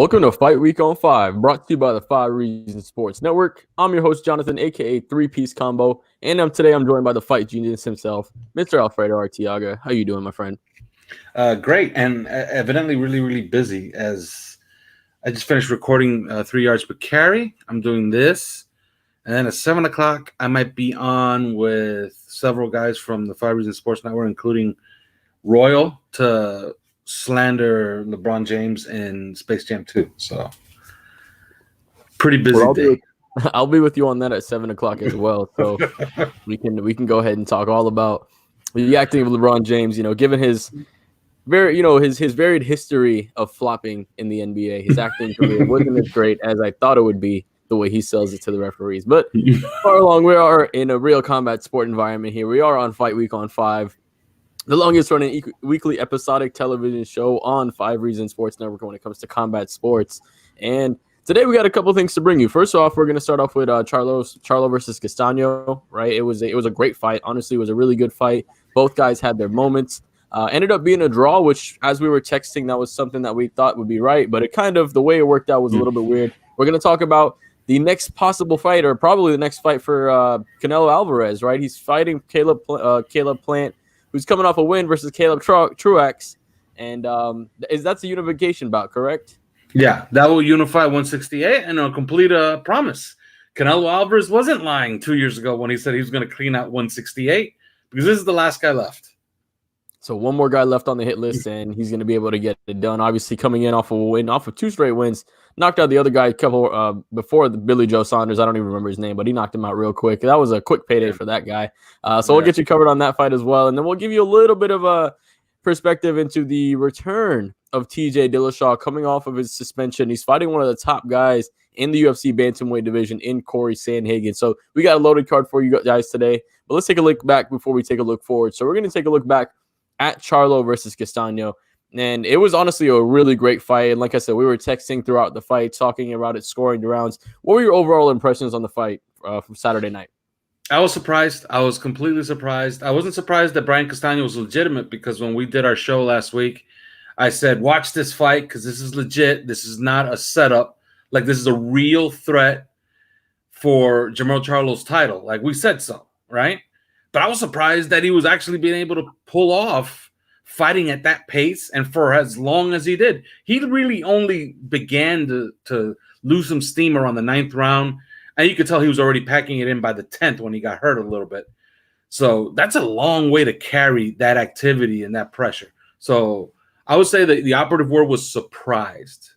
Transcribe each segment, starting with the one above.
Welcome to Fight Week on 5, brought to you by the 5 Reasons Sports Network. I'm your host, Jonathan, a.k.a. 3-Piece Combo, and today I'm joined by the fight genius himself, Mr. Alfredo Artiaga. How you doing, my friend? Great, and evidently really busy, as I just finished recording 3 Yards Per Carry. I'm doing this, and then at 7 o'clock, I might be on with several guys from the 5 Reasons Sports Network, including Royal, to slander LeBron James in Space Jam 2. So pretty busy day. I'll be with you on that at 7 o'clock as well. So we can go ahead and talk all about the acting of LeBron James. You know, given his his varied history of flopping in the NBA, his acting career wasn't as great as I thought it would be. The way he sells it to the referees, but far along, we are in a real combat sport environment here. We are on Fight Week on 5. The longest running weekly episodic television show on 5 Reasons Sports Network when it comes to combat sports. And today we got a couple things to bring you. First off, we're going to start off with Charlo versus Castano, right? It was a great fight. Honestly, it was a really good fight. Both guys had their moments. Ended up being a draw, which as we were texting, that was something that we thought would be right. But the way it worked out was a little bit weird. We're going to talk about the next possible fight, or probably the next fight for Canelo Alvarez, right? He's fighting Caleb Plant, who's coming off a win versus Caleb Truax, and that's a unification bout, correct? Yeah, that will unify 168 and it'll complete a promise. Canelo Alvarez wasn't lying 2 years ago when he said he was going to clean out 168, because this is the last guy left. So one more guy left on the hit list, and he's going to be able to get it done. Obviously, coming in off of 2 straight wins, knocked out the other guy a couple before the Billy Joe Saunders. I don't even remember his name, but he knocked him out real quick. That was a quick payday for that guy. So we'll get you covered on that fight as well, and then we'll give you a little bit of a perspective into the return of TJ Dillashaw coming off of his suspension. He's fighting one of the top guys in the UFC bantamweight division in Cory Sandhagen. So we got a loaded card for you guys today, but let's take a look back before we take a look forward. So we're going to take a look back at Charlo versus Castano. And it was honestly a really great fight. And like I said, we were texting throughout the fight, talking about it, scoring the rounds. What were your overall impressions on the fight from Saturday night? I was surprised. I was completely surprised. I wasn't surprised that Brian Castano was legitimate, because when we did our show last week, I said, watch this fight because this is legit. This is not a setup. Like, this is a real threat for Jermell Charlo's title. Like we said so, right? But I was surprised that he was actually being able to pull off fighting at that pace and for as long as he did. He really only began to lose some steam around the 9th round, and you could tell he was already packing it in by the 10th when he got hurt a little bit. So that's a long way to carry that activity and that pressure. So I would say that the operative word was surprised.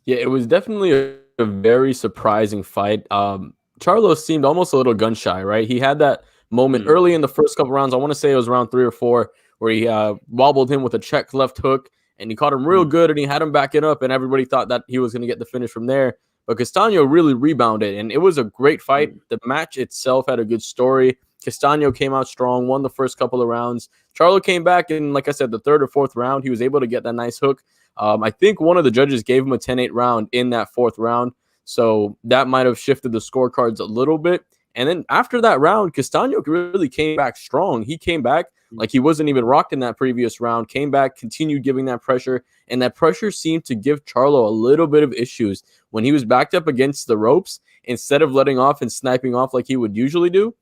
Yeah, it was definitely a very surprising fight. Charlo seemed almost a little gun shy, right? He had that moment early in the first couple rounds. I want to say it was round 3 or 4, where he wobbled him with a check left hook, and he caught him real good, and he had him backing up, and everybody thought that he was going to get the finish from there. But Castano really rebounded, and it was a great fight. The match itself had a good story. Castano came out strong, won the first couple of rounds. Charlo came back, and like I said, the 3rd or 4th round, he was able to get that nice hook. I think one of the judges gave him a 10-8 round in that 4th round, so that might have shifted the scorecards a little bit. And then after that round, Castano really came back strong. He came back like he wasn't even rocked in that previous round, came back, continued giving that pressure, and that pressure seemed to give Charlo a little bit of issues. When he was backed up against the ropes, instead of letting off and sniping off like he would usually do,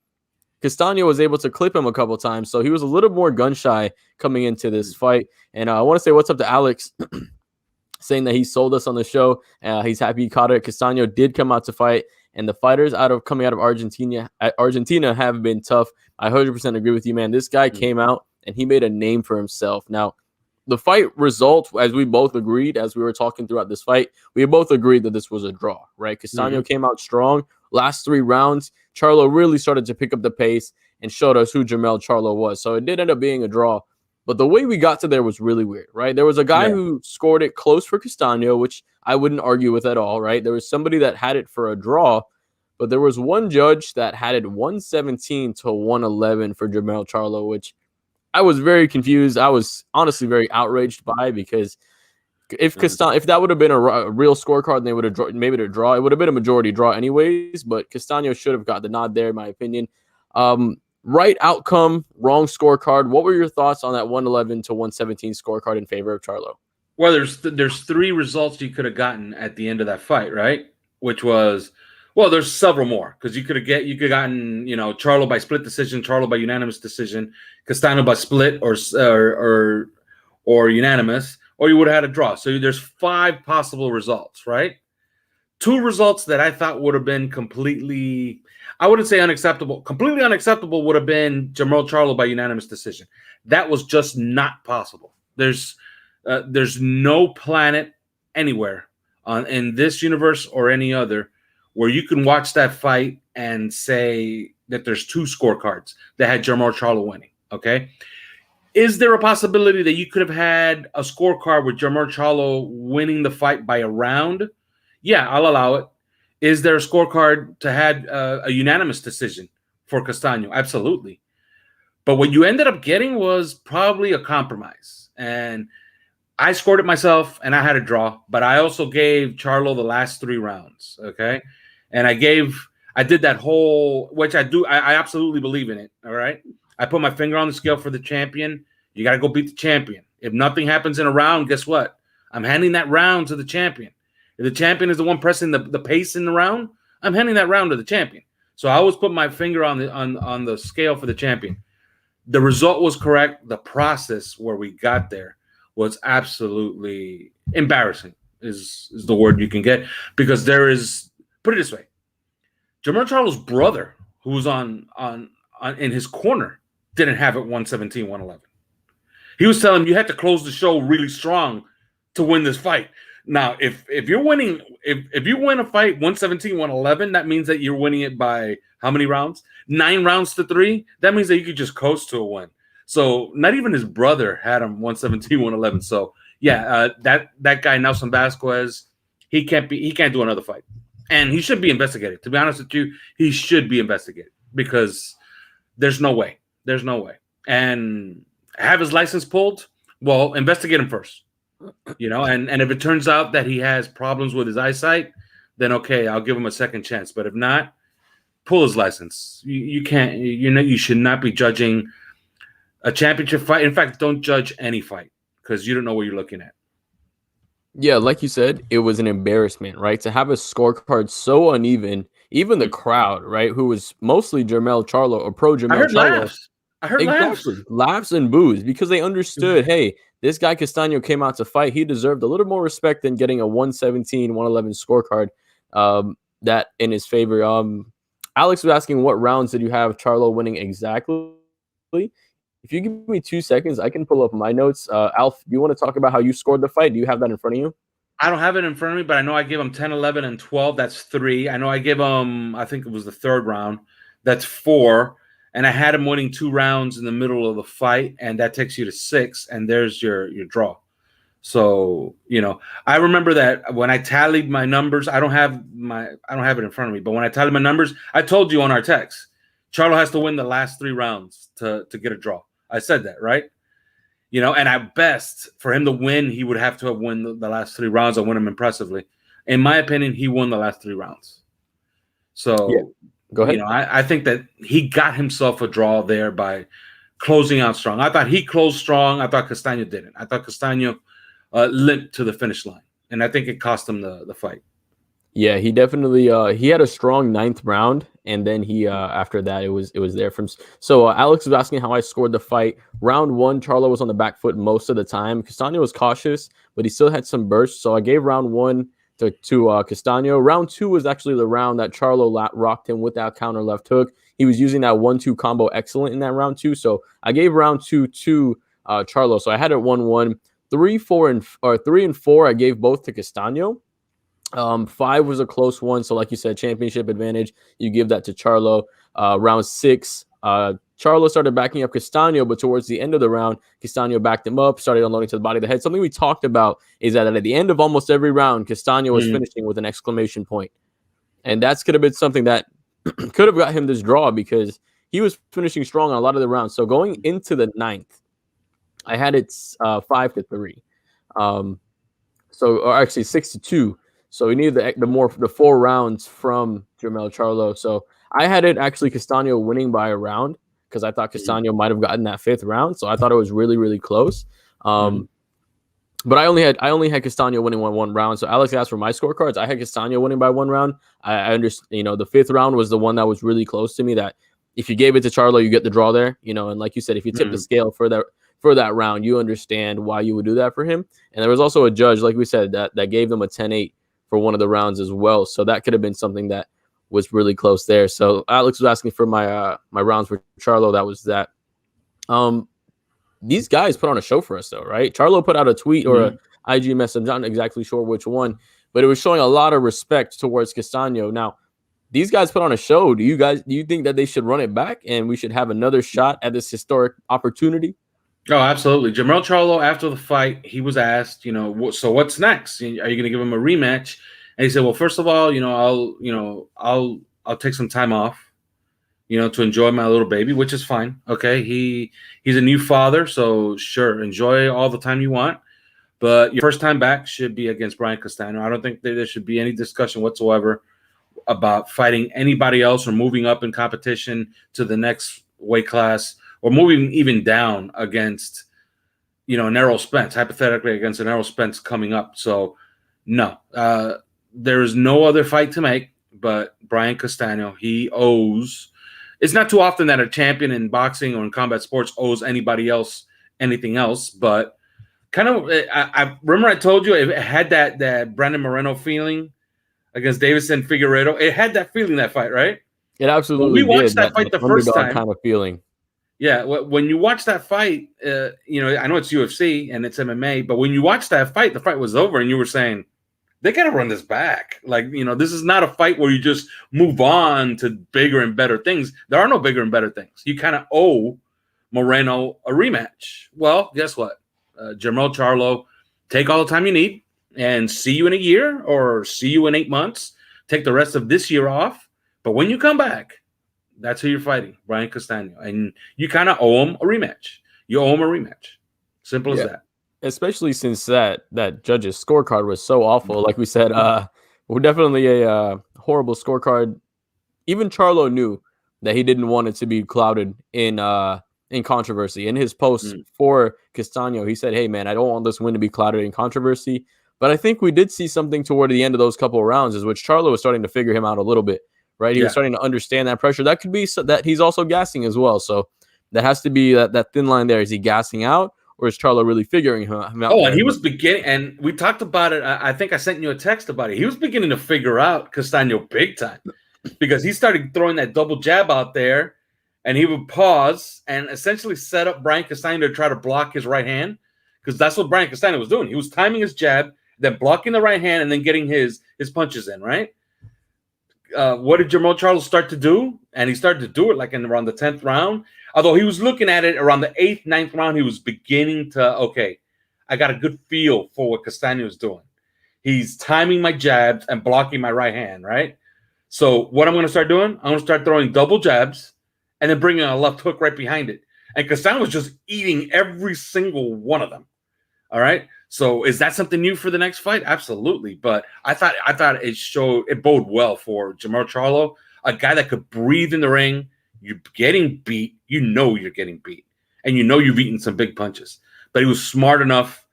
Castano was able to clip him a couple times, so he was a little more gun-shy coming into this fight. And I want to say what's up to Alex, saying that he sold us on the show. He's happy he caught it. Castano did come out to fight, and the fighters coming out of Argentina have been tough. I 100% agree with you, man. This guy came out, and he made a name for himself. Now, the fight result, as we both agreed, as we were talking throughout this fight, we both agreed that this was a draw, right? Castano came out strong. Last 3 rounds, Charlo really started to pick up the pace and showed us who Jermell Charlo was. So it did end up being a draw. But the way we got to there was really weird, right? There was a guy who scored it close for Castano, which I wouldn't argue with at all, right? There was somebody that had it for a draw, but there was one judge that had it 117 to 111 for Jermell Charlo, which I was very confused. I was honestly very outraged by, because if that would have been a real scorecard and they would have made it a draw, it would have been a majority draw anyways, but Castano should have got the nod there, in my opinion. Right outcome, wrong scorecard. What were your thoughts on that 111 to 117 scorecard in favor of Charlo? Well, there's three results you could have gotten at the end of that fight, right? Which was, well, there's several more because you could have gotten Charlo by split decision, Charlo by unanimous decision, Castano by split or unanimous, or you would have had a draw. So there's 5 possible results, right? 2 results that I thought would have been completely, I wouldn't say unacceptable. Completely unacceptable would have been Jermell Charlo by unanimous decision. That was just not possible. There's no planet anywhere in this universe or any other where you can watch that fight and say that there's 2 scorecards that had Jermell Charlo winning. Okay. Is there a possibility that you could have had a scorecard with Jermell Charlo winning the fight by a round? Yeah, I'll allow it. Is there a scorecard to have a unanimous decision for Castano? Absolutely. But what you ended up getting was probably a compromise. And I scored it myself, and I had a draw. But I also gave Charlo the last 3 rounds, okay? And I did that whole, which I do, I absolutely believe in it, all right? I put my finger on the scale for the champion. You got to go beat the champion. If nothing happens in a round, guess what? I'm handing that round to the champion. If the champion is the one pressing the pace in the round, I'm handing that round to the champion. So I always put my finger on the scale for the champion. The result was correct. The process where we got there was absolutely embarrassing, is the word you can get, because there is, put it this way, Jermell Charlo's brother, who was on in his corner, didn't have it 117, 111. He was telling him you had to close the show really strong to win this fight. Now, if you're winning, if you win a fight 117, 111, that means that you're winning it by how many rounds? 9 rounds to 3. That means that you could just coast to a win. So not even his brother had him 117, 111. So yeah, that guy Nelson Vasquez, he can't do another fight, and he should be investigated. To be honest with you, he should be investigated because there's no way, and have his license pulled. Well, investigate him first. And if it turns out that he has problems with his eyesight, then okay, I'll give him a second chance. But if not, pull his license. You can't. You should not be judging a championship fight. In fact, don't judge any fight because you don't know what you're looking at. Yeah, like you said, it was an embarrassment, right? To have a scorecard so uneven, even the crowd, right, who was mostly Jermell Charlo or pro Jermell Charlo. I heard laughs and boos because they understood, hey, this guy Castano came out to fight. He deserved a little more respect than getting a 117, 111 scorecard that in his favor. Alex was asking what rounds did you have Charlo winning exactly? If you give me 2 seconds, I can pull up my notes. Alf, do you want to talk about how you scored the fight? Do you have that in front of you? I don't have it in front of me, but I know I gave him 10, 11, and 12. That's 3. I know I gave him, I think it was the 3rd round. That's 4. And I had him winning 2 rounds in the middle of the fight, and that takes you to 6, and there's your draw. So, I remember that when I tallied my numbers, I don't have it in front of me, but when I tallied my numbers, I told you on our text, Charlo has to win the last 3 rounds to get a draw. I said that, right? And at best, for him to win, he would have to have won the last 3 rounds and win them impressively. In my opinion, he won the last 3 rounds. So, yeah. Go ahead. I think that he got himself a draw there by closing out strong. I thought he closed strong. I thought Castano didn't. I thought Castano limped to the finish line, and I think it cost him the fight. Yeah, he definitely he had a strong 9th round, and then he after that it was there from. So Alex was asking how I scored the fight. Round 1, Charlo was on the back foot most of the time. Castano was cautious, but he still had some bursts. So I gave round 1 to Castano. Round 2 was actually the round that Charlo rocked him with that counter left hook. He was using that 1-2 combo excellent in that round 2. So I gave round 2 to Charlo. So I had it 1-1. 3, and 4, I gave both to Castano. 5 was a close one. So like you said, championship advantage, you give that to Charlo. Round 6, Charlo started backing up Castano, but towards the end of the round, Castano backed him up, started unloading to the body of the head. Something we talked about is that at the end of almost every round, Castano was finishing with an exclamation point. And that's could have been something that could have got him this draw because he was finishing strong on a lot of the rounds. So going into the 9th, I had it 5-3. Or actually 6-2. So we needed the 4 rounds from Jermell Charlo. So I had it actually Castano winning by a round because I thought Castano might have gotten that 5th round. So I thought it was really, really close. But I only had Castano winning one round. So Alex asked for my scorecards. I had Castano winning by 1 round. I understand. The 5th round was the one that was really close to me. That if you gave it to Charlo, you get the draw there. And like you said, if you tip the scale for that round, you understand why you would do that for him. And there was also a judge, like we said, that gave them a 10-8 for one of the rounds as well. So that could have been something that was really close there. So Alex was asking for my rounds for Charlo. That was that. These guys put on a show for us, though, right? Charlo put out a tweet or a IG message. I'm not exactly sure which one, but it was showing a lot of respect towards Castano. Now, these guys put on a show. Do you think that they should run it back and we should have another shot at this historic opportunity? Oh, absolutely. Jermell Charlo, after the fight, he was asked, so what's next? Are you going to give him a rematch? And he said, well, first of all, I'll take some time off, to enjoy my little baby, which is fine. Okay. He's a new father. So sure. Enjoy all the time you want, but your first time back should be against Brian Castano. I don't think that there should be any discussion whatsoever about fighting anybody else or moving up in competition to the next weight class or moving even down against, an Errol Spence, hypothetically against an Errol Spence coming up. So no, there is no other fight to make but Brian Castano. He owes. It's not too often that a champion in boxing or in combat sports owes anybody else anything else, but kind of, I remember I told you it had that Brandon Moreno feeling against Davison Figueiredo. It had that feeling, that fight, right? It absolutely did. We watched that fight the first time. Kind of feeling. Yeah, when you watch that fight, I know it's UFC and it's MMA, but when you watch that fight, the fight was over and you were saying, they got to run this back. Like, this is not a fight where you just move on to bigger and better things. There are no bigger and better things. You kind of owe Moreno a rematch. Well, guess what? Jermell Charlo, take all the time you need and see you in a year or see you in 8 months. Take the rest of this year off. But when you come back, that's who you're fighting, Brian Castano. And you kind of owe him a rematch. You owe him a rematch. Simple as that. Especially since that judge's scorecard was so awful. Like we said, we're definitely a horrible scorecard. Even Charlo knew that he didn't want it to be clouded in controversy. In his post for Castano, he said, hey, man, I don't want this win to be clouded in controversy. But I think we did see something toward the end of those couple of rounds, is which Charlo was starting to figure him out a little bit, right? He was starting to understand that pressure. That could be that he's also gassing as well. So that has to be that thin line there. Is he gassing out? Or is Charlo really figuring him out? Oh, and he was beginning, and we talked about it. I think I sent you a text about it. He was beginning to figure out Castano big time because he started throwing that double jab out there, and he would pause and essentially set up Brian Castano to try to block his right hand, because that's what Brian Castano was doing. He was timing his jab, then blocking the right hand, and then getting his punches in, right? What did Jermell Charlo start to do? And he started to do it like in around the 10th round. Although he was looking at it around the 8th, 9th round, he was beginning to, okay, I got a good feel for what Castano is doing. He's timing my jabs and blocking my right hand, right? So what I'm going to start doing, I'm going to start throwing double jabs and then bringing a left hook right behind it. And Castano was just eating every single one of them, all right? So is that something new for the next fight? Absolutely. But I thought it bode well for Jermell Charlo, a guy that could breathe in the ring. You're getting beat. You're getting beat. And you've eaten some big punches. But he was smart enough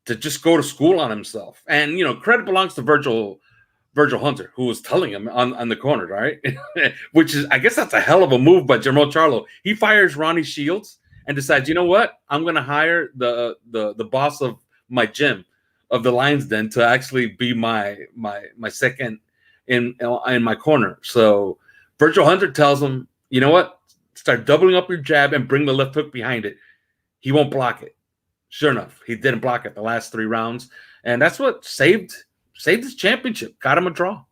to just go to school on himself. And, credit belongs to Virgil Hunter, who was telling him on the corner, right? Which is, I guess that's a hell of a move by Jermell Charlo. He fires Ronnie Shields and decides, you know what? I'm going to hire the boss of my gym, of the Lions Den, to actually be my second in my corner. So Virgil Hunter tells him, you know what? Start doubling up your jab and bring the left hook behind it. He won't block it. Sure enough, he didn't block it the last 3 rounds. And that's what saved his championship, got him a draw.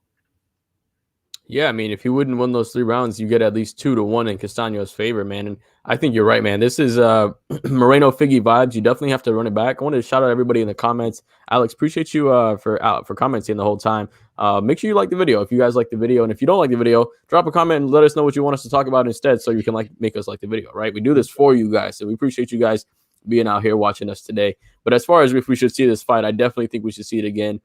Yeah, I mean, if he wouldn't win those 3 rounds, you get at least 2-1 in Castano's favor, man. And I think you're right, man. This is Moreno Figgy vibes. You definitely have to run it back. I wanted to shout out everybody in the comments. Alex, appreciate you for commenting the whole time. Make sure you like the video if you guys like the video. And if you don't like the video, drop a comment and let us know what you want us to talk about instead, so you can make us like the video, right? We do this for you guys. So we appreciate you guys being out here watching us today. But as far as if we should see this fight, I definitely think we should see it again.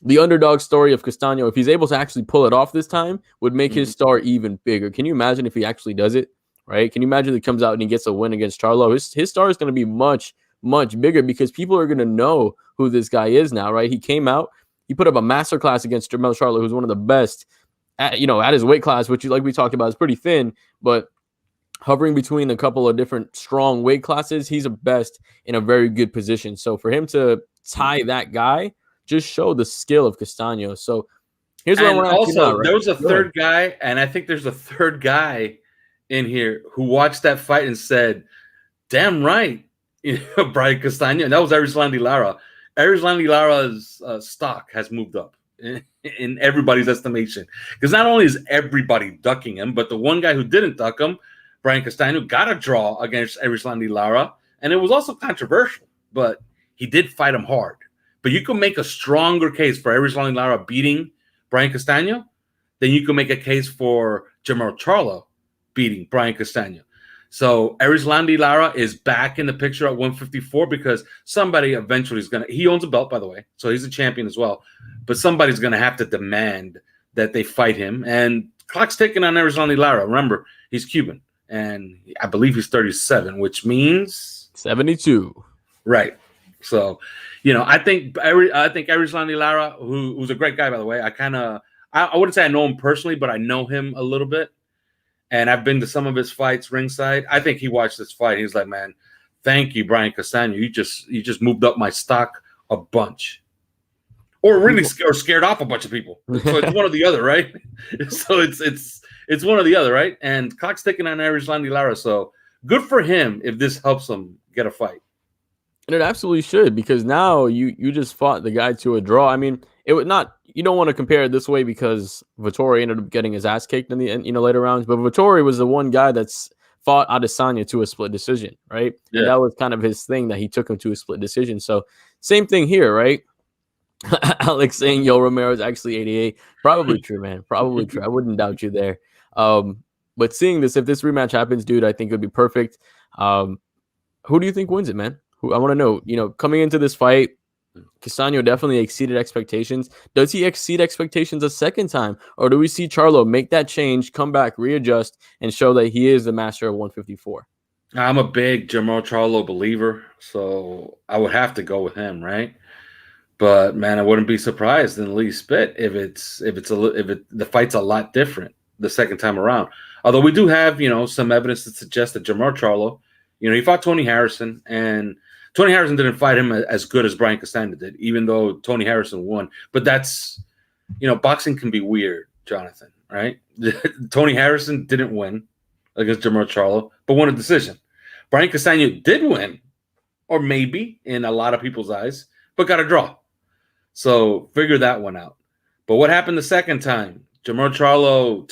The underdog story of Castano, if he's able to actually pull it off this time, would make his star even bigger. Can you imagine if he actually does it, right? Can you imagine if he comes out and he gets a win against Charlo? His star is going to be much, much bigger because people are going to know who this guy is now, right? He came out, he put up a masterclass against Jermell Charlo, who's one of the best at his weight class, which, like we talked about, is pretty thin, but hovering between a couple of different strong weight classes, he's a best in a very good position. So for him to tie that guy just showed the skill of Castano. So here's what I want to ask you now, right? There was a third guy, and I think there's a third guy in here who watched that fight and said, damn right, Brian Castano. And that was Erislandy Lara. Erislandy Lara's stock has moved up in everybody's estimation. Because not only is everybody ducking him, but the one guy who didn't duck him, Brian Castano, got a draw against Erislandy Lara. And it was also controversial, but he did fight him hard. But you can make a stronger case for Erislandy Lara beating Brian Castano than you can make a case for Jermell Charlo beating Brian Castano. So Erislandy Lara is back in the picture at 154 because somebody eventually is going to – he owns a belt, by the way, so he's a champion as well. But somebody's going to have to demand that they fight him. And clock's ticking on Erislandy Lara. Remember, he's Cuban, and I believe he's 37, which means – 72. Right. So, I think Erislandy Lara, who's a great guy, by the way, I wouldn't say I know him personally, but I know him a little bit. And I've been to some of his fights ringside. I think he watched this fight. He's like, man, thank you, Brian Castano. You just moved up my stock a bunch. Or really scared off a bunch of people. So it's one or the other, right? So it's one or the other, right? And clock's ticking on Erislandy Lara. So good for him if this helps him get a fight. And it absolutely should, because now you just fought the guy to a draw. I mean, it would not. You don't want to compare it this way because Vettori ended up getting his ass kicked in the later rounds. But Vettori was the one guy that's fought Adesanya to a split decision, right? Yeah. And that was kind of his thing, that he took him to a split decision. So same thing here, right? Alex saying Yo Romero is actually 88. Probably true, man. Probably true. I wouldn't doubt you there. But seeing this, if this rematch happens, dude, I think it would be perfect. Who do you think wins it, man? I want to know, coming into this fight, Castano definitely exceeded expectations. Does he exceed expectations a second time? Or do we see Charlo make that change, come back, readjust, and show that he is the master of 154? I'm a big Jermell Charlo believer, so I would have to go with him, right? But, man, I wouldn't be surprised in the least bit if the fight's a lot different the second time around. Although we do have, some evidence to suggest that Jermell Charlo, he fought Tony Harrison, and Tony Harrison didn't fight him as good as Brian Castano did, even though Tony Harrison won. But that's, boxing can be weird, Jonathan, right? Tony Harrison didn't win against Jermell Charlo, but won a decision. Brian Castano did win, or maybe in a lot of people's eyes, but got a draw. So figure that one out. But what happened the second time? Jermell Charlo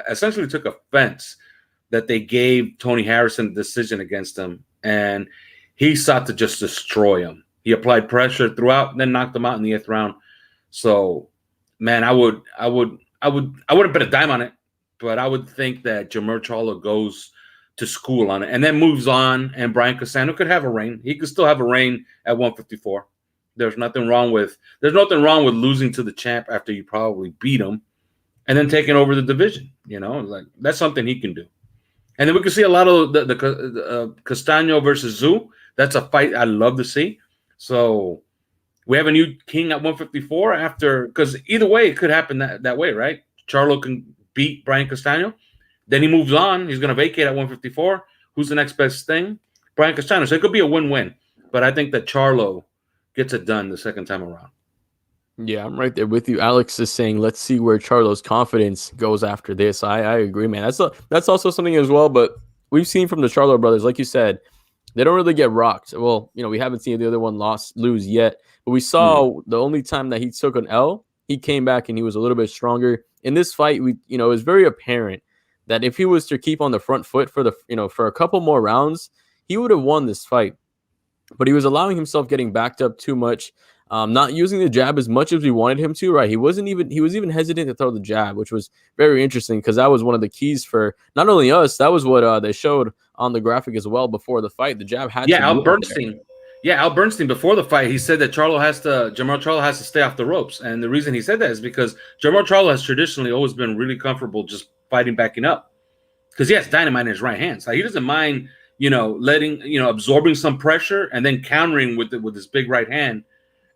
essentially took offense that they gave Tony Harrison a decision against him, and he sought to just destroy him. He applied pressure throughout, then knocked him out in the 8th round. So, man, I wouldn't bet a dime on it, but I would think that Jermell Charlo goes to school on it and then moves on, and Brian Castano could have a reign. He could still have a reign at 154. There's nothing wrong with losing to the champ after you probably beat him and then taking over the division. Like that's something he can do. And then we can see a lot of the Castano versus Zhu. That's a fight I'd love to see. So we have a new king at 154 because either way, it could happen that way, right? Charlo can beat Brian Castano. Then he moves on. He's going to vacate at 154. Who's the next best thing? Brian Castano. So it could be a win-win. But I think that Charlo gets it done the second time around. Yeah, I'm right there with you. Alex is saying, let's see where Charlo's confidence goes after this. I agree, man. That's also something as well, but we've seen from the Charlo brothers, like you said, they don't really get rocked. Well, we haven't seen the other one lose yet, but we saw the only time that he took an L, he came back and he was a little bit stronger. In this fight, it was very apparent that if he was to keep on the front foot for for a couple more rounds, he would have won this fight. But he was allowing himself getting backed up too much. Not using the jab as much as we wanted him to, right? He was even hesitant to throw the jab, which was very interesting because that was one of the keys for not only us. That was what they showed on the graphic as well before the fight. The jab had Al Bernstein. Yeah, Al Bernstein before the fight, he said that Jermell Charlo has to stay off the ropes, and the reason he said that is because Jermell Charlo has traditionally always been really comfortable just backing up because he has dynamite in his right hand, so he doesn't mind absorbing some pressure and then countering with his big right hand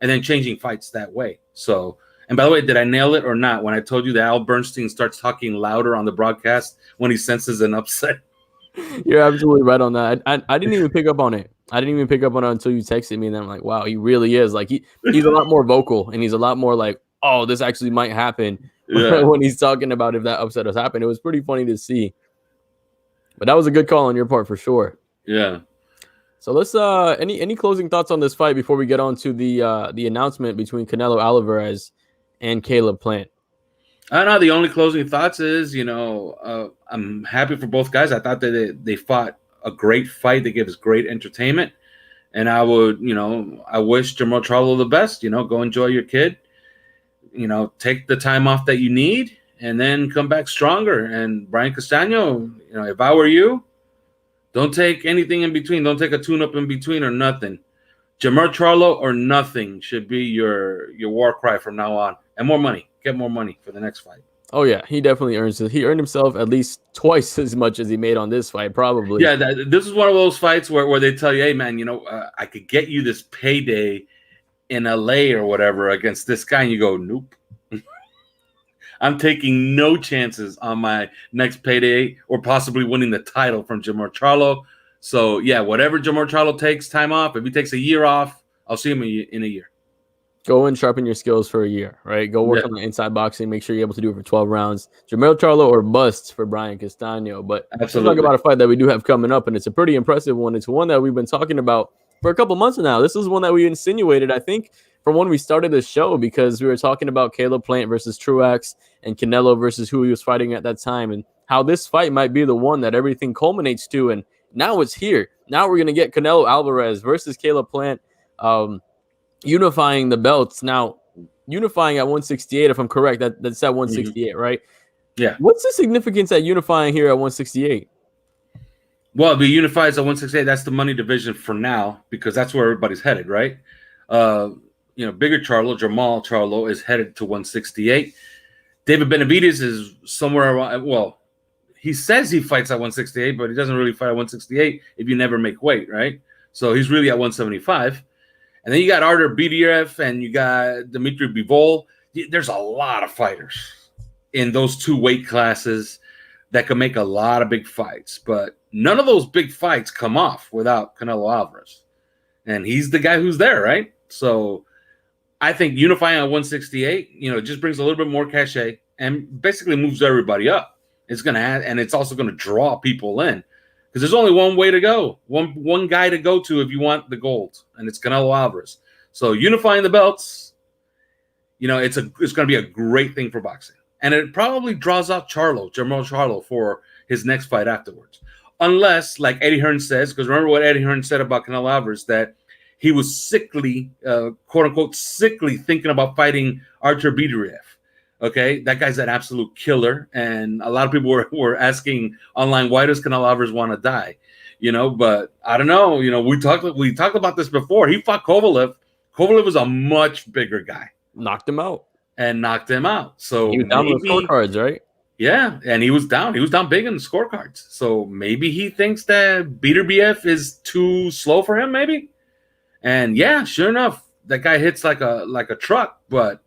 and then changing fights that way. So, and by the way, did I nail it or not when I told you that Al Bernstein starts talking louder on the broadcast when he senses an upset? You're absolutely right on that. I didn't even pick up on it. I didn't even pick up on it until you texted me, and then I'm like, wow, he really is. Like he's a lot more vocal, and he's a lot more like, oh, this actually might happen when he's talking about if that upset has happened. It was pretty funny to see. But that was a good call on your part for sure. Yeah. So let's any closing thoughts on this fight before we get on to the announcement between Canelo Alvarez and Caleb Plant? I don't know. The only closing thoughts is, I'm happy for both guys. I thought that they fought a great fight. They gave us great entertainment. And I would, I wish Jermall Charlo the best. Go enjoy your kid. Take the time off that you need and then come back stronger. And Brian Castano, if I were you, don't take anything in between. Don't take a tune-up in between or nothing. Jermall Charlo or nothing should be your war cry from now on. And more money. Get more money for the next fight. Oh, yeah. He definitely earns it. He earned himself at least twice as much as he made on this fight, probably. Yeah, this is one of those fights where they tell you, hey, man, I could get you this payday in LA or whatever against this guy. And you go, nope. I'm taking no chances on my next payday or possibly winning the title from Jermall Charlo. So, yeah, whatever Jermall Charlo takes time off, if he takes a year off, I'll see him in a year. Go and sharpen your skills for a year, right? Go work on the inside boxing. Make sure you're able to do it for 12 rounds. Jermall Charlo or bust for Brian Castano. But let's talk about a fight that we do have coming up, and it's a pretty impressive one. It's one that we've been talking about for a couple months now. This is one that we insinuated, I think, from when we started the show, because we were talking about Caleb Plant versus Truax and Canelo versus who he was fighting at that time, and how this fight might be the one that everything culminates to. And now it's here. Now we're going to get Canelo Alvarez versus Caleb Plant, unifying the belts. Now, unifying at 168, if I'm correct, that's at 168, right? Yeah. What's the significance at unifying here at 168? Well, the unifies at 168, that's the money division for now, because that's where everybody's headed, right? Bigger Charlo, Jermall Charlo, is headed to 168. David Benavidez is somewhere around, well, he says he fights at 168, but he doesn't really fight at 168 if you never make weight, right? So he's really at 175. And then you got Artur Beterbiev and you got Dmitry Bivol. There's a lot of fighters in those two weight classes that can make a lot of big fights. But none of those big fights come off without Canelo Alvarez. And he's the guy who's there, right? So I think unifying at 168, it just brings a little bit more cachet and basically moves everybody up. It's going to add, and it's also going to draw people in. Because there's only one way to go, one guy to go to if you want the gold, and it's Canelo Alvarez. So unifying the belts, it's going to be a great thing for boxing, and it probably draws out Jermall Charlo for his next fight afterwards, unless, like Eddie Hearn says, because remember what Eddie Hearn said about Canelo Alvarez, that he was sickly, quote unquote, sickly thinking about fighting Artur Beterbiev. Okay, that guy's an absolute killer, and a lot of people were asking online, why does Canelo Alvarez want to die? But I don't know. We talked about this before. He fought Kovalev. Kovalev was a much bigger guy. Knocked him out. So he was down with scorecards, right? Yeah, and he was down. He was down big in the scorecards. So maybe he thinks that Beterbiev is too slow for him, maybe. And yeah, sure enough, that guy hits like a truck. But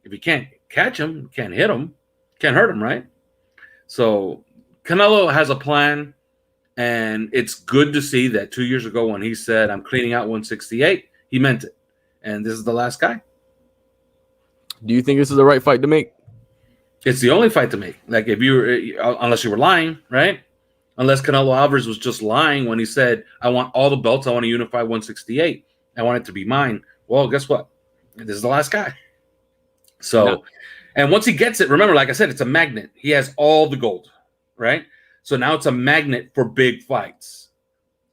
if he can't catch him, can't hit him, can't hurt him, right? So Canelo has a plan, and it's good to see that 2 years ago when he said, I'm cleaning out 168, he meant it. And this is the last guy. Do you think this is the right fight to make? It's the only fight to make. Like, unless you were lying, right? Unless Canelo Alvarez was just lying when he said, I want all the belts, I want to unify 168, I want it to be mine. Well, guess what? This is the last guy. So, and once he gets it, remember, like I said, it's a magnet. He has all the gold, right? So now it's a magnet for big fights.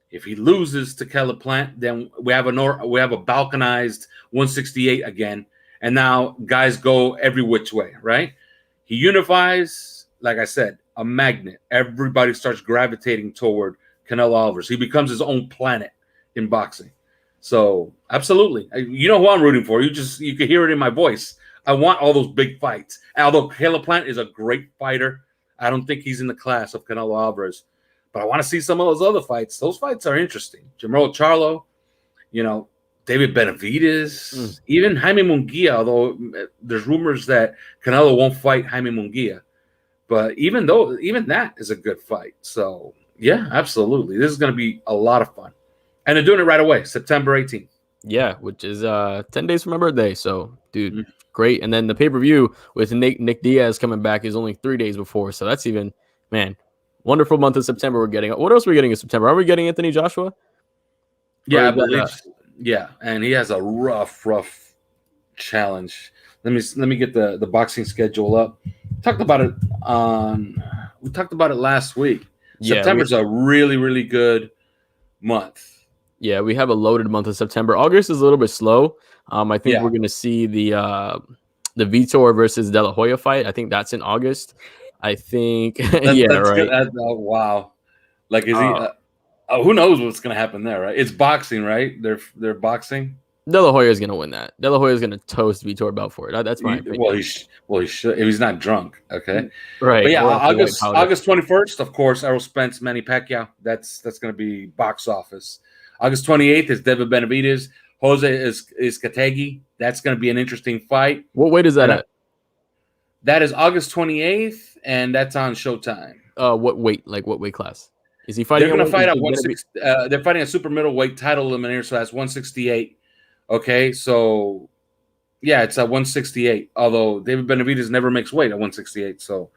If he loses to Caleb Plant, then we have a balkanized 168 again, and now guys go every which way, right? He unifies, like I said, a magnet. Everybody starts gravitating toward Canelo Alvarez. He becomes his own planet in boxing. So, absolutely. You know who I'm rooting for. You can hear it in my voice. I want all those big fights. Although Caleb Plant is a great fighter, I don't think he's in the class of Canelo Alvarez. but I want to see some of those other fights. Those fights are interesting. Jermell Charlo, David Benavidez, even Jaime Munguia, although there's rumors that Canelo won't fight Jaime Munguia. But even that is a good fight. So, yeah, absolutely. This is going to be a lot of fun. And they're doing it right away, September 18th. Yeah, which is 10 days from my birthday. So, dude, great. And then the pay-per-view with Nick Diaz coming back is only 3 days before. So that's even, man, wonderful month of September we're getting. What else are we getting in September? Are we getting Anthony Joshua? Yeah, I believe. Yeah, and he has a rough challenge. Let me get the boxing schedule up. We talked about it last week. Yeah, September's a really, really good month. Yeah, we have a loaded month of September. August is a little bit slow. I think we're going to see the Vitor versus De La Hoya fight. I think that's in August. I think right. Wow. Like, is he? Who knows what's going to happen there? Right? It's boxing, right? They're boxing. De La Hoya is going to win that. De La Hoya is going to toast Vitor Belfort. That's my opinion. Well, he should if he's not drunk. Okay, right. But yeah, August 21st, of course, Errol Spence, Manny Pacquiao. That's going to be box office. August 28th is David Benavidez, Jose Izquierdo. That's going to be an interesting fight. What weight is that at? That is August 28th, and that's on Showtime. What weight? Like what weight class? Is he fighting? They're going to fight at 160. They're fighting a super middleweight title eliminator, so that's 168. Okay, so yeah, it's at 168. Although David Benavidez never makes weight at 168, so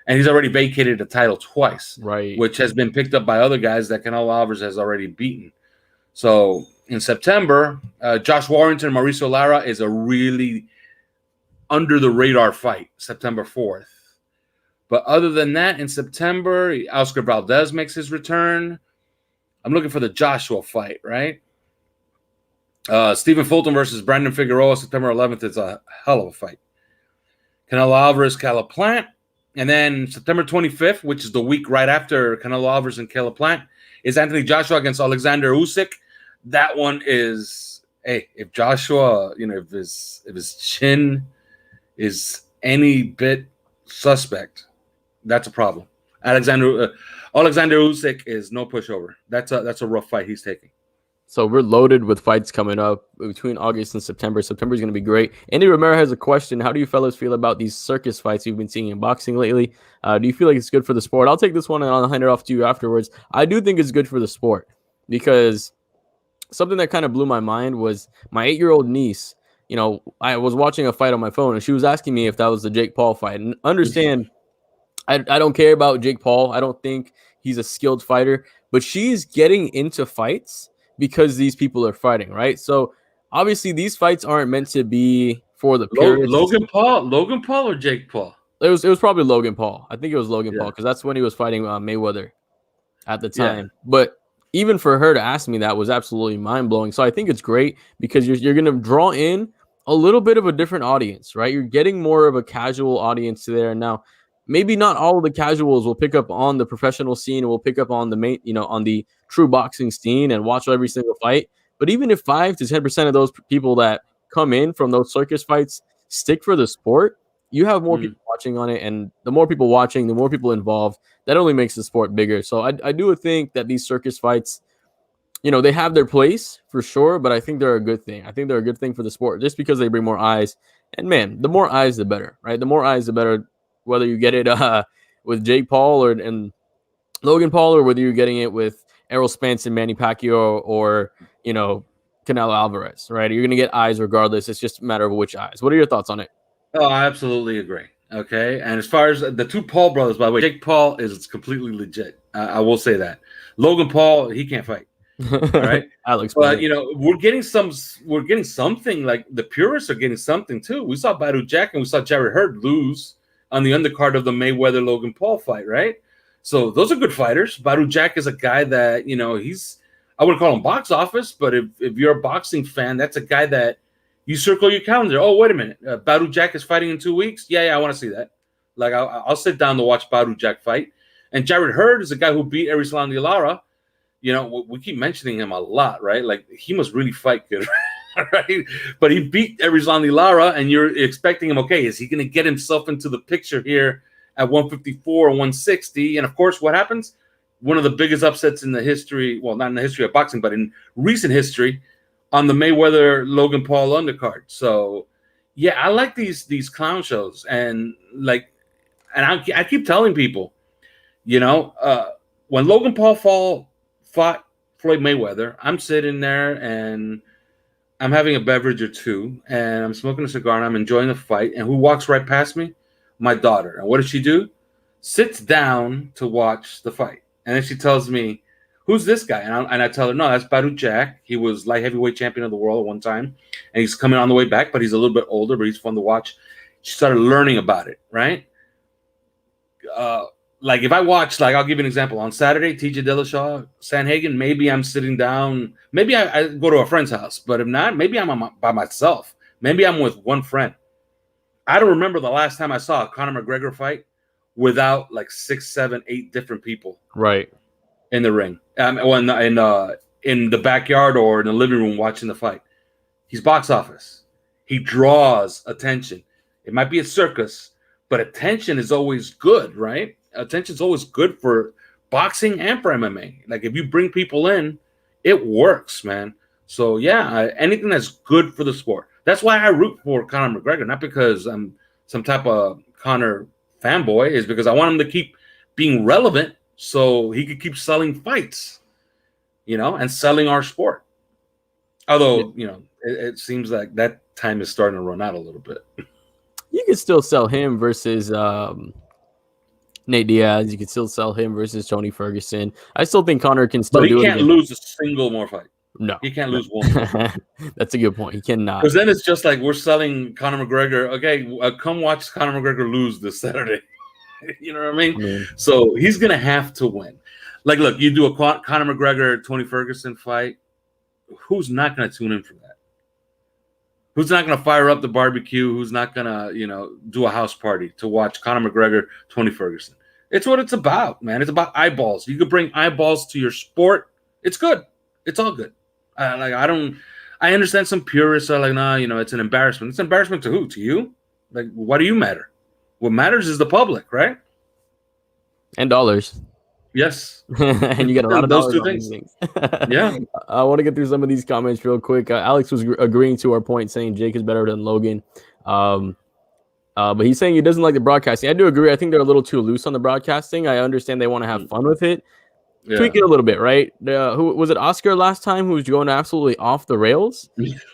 and he's already vacated the title twice, right? Which has been picked up by other guys that Canelo Alvarez has already beaten. So in September, Josh Warrington and Mauricio Lara is a really under the radar fight, September 4th. But other than that, in September, Oscar Valdez makes his return. I'm looking for the Joshua fight, right? Stephen Fulton versus Brandon Figueroa, September 11th. It's a hell of a fight. Canelo Alvarez, Caleb Plant. And then September 25th, which is the week right after Canelo Alvarez and Caleb Plant, is Anthony Joshua against Alexander Usyk. That one is, hey, if Joshua, if his chin is any bit suspect, that's a problem. Alexander Usyk is no pushover. That's a rough fight he's taking. So we're loaded with fights coming up between August and September. September is going to be great. Andy Romero has a question. How do you fellas feel about these circus fights you've been seeing in boxing lately? Do you feel like it's good for the sport? I'll take this one and I'll hand it off to you afterwards. I do think it's good for the sport because something that kind of blew my mind was my 8-year-old niece. I was watching a fight on my phone and she was asking me if that was the Jake Paul fight. And understand, I don't care about Jake Paul. I don't think he's a skilled fighter, but she's getting into fights because these people are fighting, right? So obviously these fights aren't meant to be for the purists. Logan Paul or Jake Paul? It was probably Logan Paul. I think it was Logan Paul because that's when he was fighting Mayweather at the time. Yeah. But even for her to ask me that was absolutely mind-blowing. So I think it's great because you're going to draw in a little bit of a different audience, right? You're getting more of a casual audience there. Now, maybe not all of the casuals will pick up on the professional scene and will pick up on the main, on the true boxing scene and watch every single fight. But even if 5 to 10% of those people that come in from those circus fights stick for the sport, you have more people watching on it. And the more people watching, the more people involved, that only makes the sport bigger. So I do think that these circus fights, they have their place for sure, but I think they're a good thing. I think they're a good thing for the sport just because they bring more eyes. And man, the more eyes, the better, right? The more eyes, the better. Whether you get it with Jake Paul and Logan Paul, or whether you're getting it with Errol Spence and Manny Pacquiao, or Canelo Alvarez, right? You're gonna get eyes regardless. It's just a matter of which eyes. What are your thoughts on it? Oh, I absolutely agree. Okay, and as far as the two Paul brothers, by the way, Jake Paul is completely legit. I will say that. Logan Paul, he can't fight. All right, Alex, but we're getting something like the purists are getting something too. We saw Badu Jack and we saw Jarrett Hurd lose on the undercard of the Mayweather Logan Paul fight, right? So those are good fighters. Badu Jack is a guy that I wouldn't call him box office, but if you're a boxing fan, that's a guy that you circle your calendar. Oh, wait a minute, Badu Jack is fighting in 2 weeks. Yeah, I want to see that. Like I'll sit down to watch Badu Jack fight. And Jarrett Hurd is a guy who beat Erislandy Lara. We keep mentioning him a lot, right? Like he must really fight good. Right, but he beat Erislandy Lara, and you're expecting him. Okay, is he going to get himself into the picture here at 154 or 160? And of course, what happens? one of the biggest upsets in the history, well, not in the history of boxing, but in recent history, on the Mayweather-Logan Paul undercard. So, yeah, I like these clown shows. And, I keep telling people, when Logan Paul fought Floyd Mayweather, I'm sitting there and I'm having a beverage or two, and I'm smoking a cigar, and I'm enjoying the fight. And who walks right past me? My daughter. And what does she do? Sits down to watch the fight. And then she tells me, who's this guy? And I tell her, no, that's Badou Jack. He was light heavyweight champion of the world at one time. And he's coming on the way back, but he's a little bit older, but he's fun to watch. She started learning about it, right? If I watch, I'll give you an example. On Saturday, TJ Dillashaw, Sandhagen, maybe I'm sitting down. Maybe I go to a friend's house. But if not, maybe I'm by myself. Maybe I'm with one friend. I don't remember the last time I saw a Conor McGregor fight without 6, 7, 8 different people. Right. In the ring. In the backyard or in the living room watching the fight. He's box office. He draws attention. It might be a circus, but attention is always good, right? Attention is always good for boxing and for MMA. If you bring people in, it works, man. So, yeah, anything that's good for the sport. That's why I root for Conor McGregor, not because I'm some type of Conor fanboy, is because I want him to keep being relevant so he could keep selling fights, and selling our sport. Although, it seems like that time is starting to run out a little bit. You could still sell him versus Nate Diaz. You could still sell him versus Tony Ferguson. I still think Conor can still do it. But he can't lose a single more fight. No. He can't lose one more. That's a good point. He cannot. Because then it's just like we're selling Conor McGregor. Okay, come watch Conor McGregor lose this Saturday. You know what I mean? Mm. So he's going to have to win. Look, you do a Conor McGregor, Tony Ferguson fight. Who's not going to tune in for that? Who's not going to fire up the barbecue? Who's not going to, do a house party to watch Conor McGregor, Tony Ferguson? It's what it's about, man. It's about eyeballs. You could bring eyeballs to your sport. It's good. It's all good. I understand some purists are like, nah, it's an embarrassment. It's an embarrassment to who? To you? What do you matter? What matters is the public, right? And dollars. Yes. And you get a lot of those dollars two on things. these Yeah. I want to get through some of these comments real quick. Alex was agreeing to our point, saying Jake is better than Logan. But he's saying he doesn't like the broadcasting. I do agree. I think they're a little too loose on the broadcasting. I understand they want to have fun with it. Yeah. Tweak it a little bit, right? Who was it? Oscar last time, who was going absolutely off the rails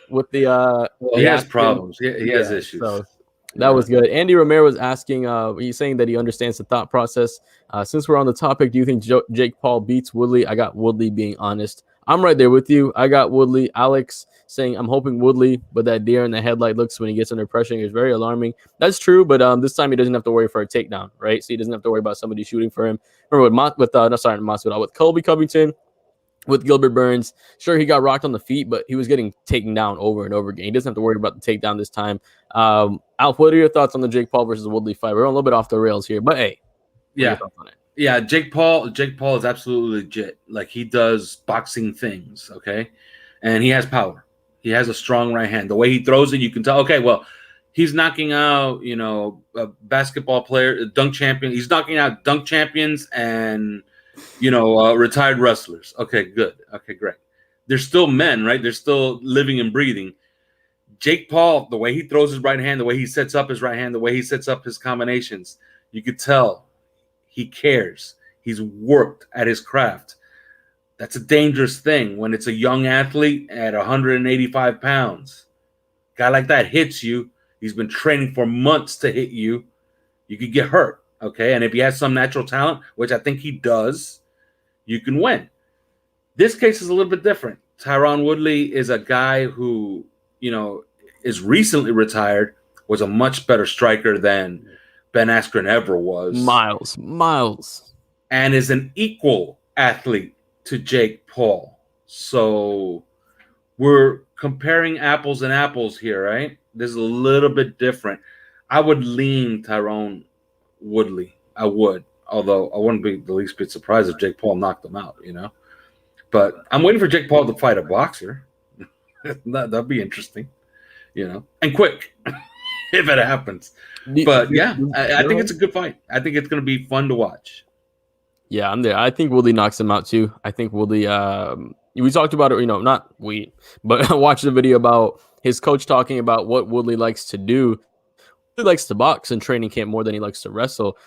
with the. He has problems. He has issues. So that was good. Andy Romero was asking. He's saying that he understands the thought process. Since we're on the topic, do you think Jake Paul beats Woodley? I got Woodley, being honest. I'm right there with you. I got Woodley. Alex saying I'm hoping Woodley, but that deer in the headlight looks when he gets under pressure is very alarming. That's true, but this time he doesn't have to worry for a takedown, right? So he doesn't have to worry about somebody shooting for him. Remember with Colby Covington, with Gilbert Burns, sure, he got rocked on the feet, but he was getting taken down over and over again. He doesn't have to worry about the takedown this time. Alf, what are your thoughts on the Jake Paul versus Woodley fight? We're a little bit off the rails here, but hey, yeah. Yeah, Jake Paul is absolutely legit. He does boxing things, okay? And he has power. He has a strong right hand. The way he throws it, you can tell, okay, well, he's knocking out, a basketball player, a dunk champion. He's knocking out dunk champions and, retired wrestlers. Okay, good. Okay, great. They're still men, right? They're still living and breathing. Jake Paul, the way he throws his right hand, the way he sets up his right hand, the way he sets up his combinations, you could tell he cares. He's worked at his craft. That's a dangerous thing when it's a young athlete at 185 pounds. Guy like that hits you. He's been training for months to hit you. You could get hurt, okay? And if he has some natural talent, which I think he does, you can win. This case is a little bit different. Tyron Woodley is a guy who, is recently retired, was a much better striker than Ben Askren ever was. Miles. And is an equal athlete to Jake Paul. So we're comparing apples and apples here, right? This is a little bit different. I would lean Tyron Woodley. I would. Although I wouldn't be the least bit surprised if Jake Paul knocked him out, But I'm waiting for Jake Paul to fight a boxer. That'd be interesting, and quick. If it happens. But yeah, I think it's a good fight. I think it's going to be fun to watch. Yeah, I'm there. I think Woodley knocks him out too. I think Woodley. We talked about it. Not we, but I watched the video about his coach talking about what Woodley likes to do. He likes to box in training camp more than he likes to wrestle.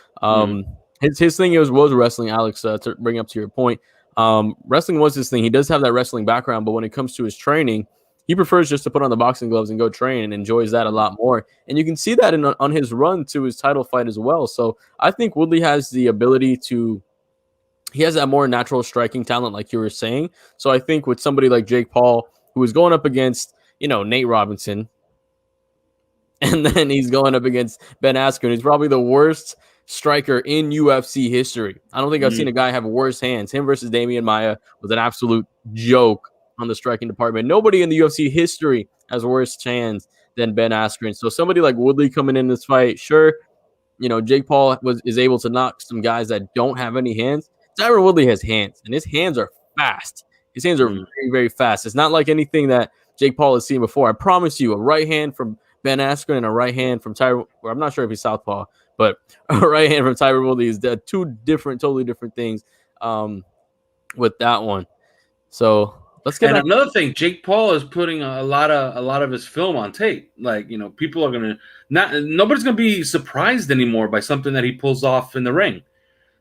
His thing was wrestling. Alex, to bring up to your point, wrestling was his thing. He does have that wrestling background, but when it comes to his training, he prefers just to put on the boxing gloves and go train, and enjoys that a lot more. And you can see that on his run to his title fight as well. So I think Woodley has the ability to. He has that more natural striking talent, like you were saying. So I think with somebody like Jake Paul, who is going up against Nate Robinson, and then he's going up against Ben Askren, who's probably the worst striker in UFC history. I don't think I've seen a guy have worse hands. Him versus Damian Maia was an absolute joke on the striking department. Nobody in the UFC history has worse hands than Ben Askren. So somebody like Woodley coming in this fight, sure, Jake Paul is able to knock some guys that don't have any hands. Tyron Woodley has hands, and his hands are fast. His hands are very, very fast. It's not like anything that Jake Paul has seen before. I promise you, a right hand from Ben Askren and a right hand from Tyron. I'm not sure if he's southpaw, but a right hand from Tyron Woodley is two totally different things with that one. So let's get another thing. Jake Paul is putting a lot of his film on tape. Like, people are nobody's gonna be surprised anymore by something that he pulls off in the ring.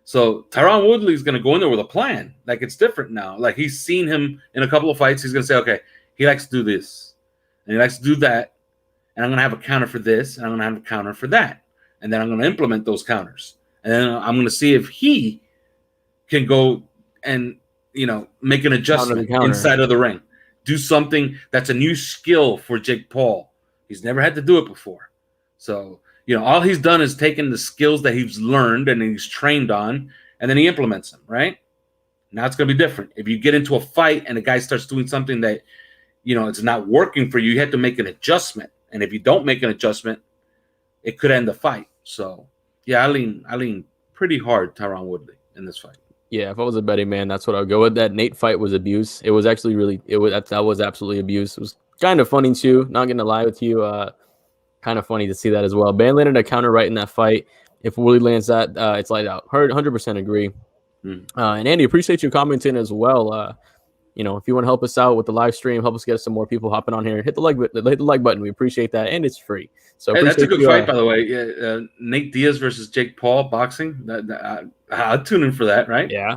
So Tyron Woodley is going to go in there with a plan. Like, it's different now. Like, he's seen him in a couple of fights. He's going to say, okay, he likes to do this, and he likes to do that, and I'm going to have a counter for this, and I'm going to have a counter for that, and then I'm going to implement those counters, and then I'm going to see if he can go and make an adjustment inside of the ring, do something that's a new skill for Jake Paul. He's never had to do it before, so. All he's done is taken the skills that he's learned and he's trained on, and then he implements them, right? Now it's going to be different. If you get into a fight and a guy starts doing something that, it's not working for you, you have to make an adjustment. And if you don't make an adjustment, it could end the fight. So, yeah, I lean pretty hard Tyron Woodley in this fight. Yeah, if I was a betting man, that's what I would go with. That Nate fight was abuse. It was actually that was absolutely abuse. It was kind of funny too. Not going to lie with you. Kind of funny to see that as well. Ben landed a counter right in that fight. If Woodley lands that, it's light out. 100% agree. And Andy, appreciate you commenting as well. If you want to help us out with the live stream, help us get some more people hopping on here, hit the like button. We appreciate that, and it's free. So hey, that's a good fight, by the way. Nate Diaz versus Jake Paul boxing. I'll tune in for that, right? Yeah.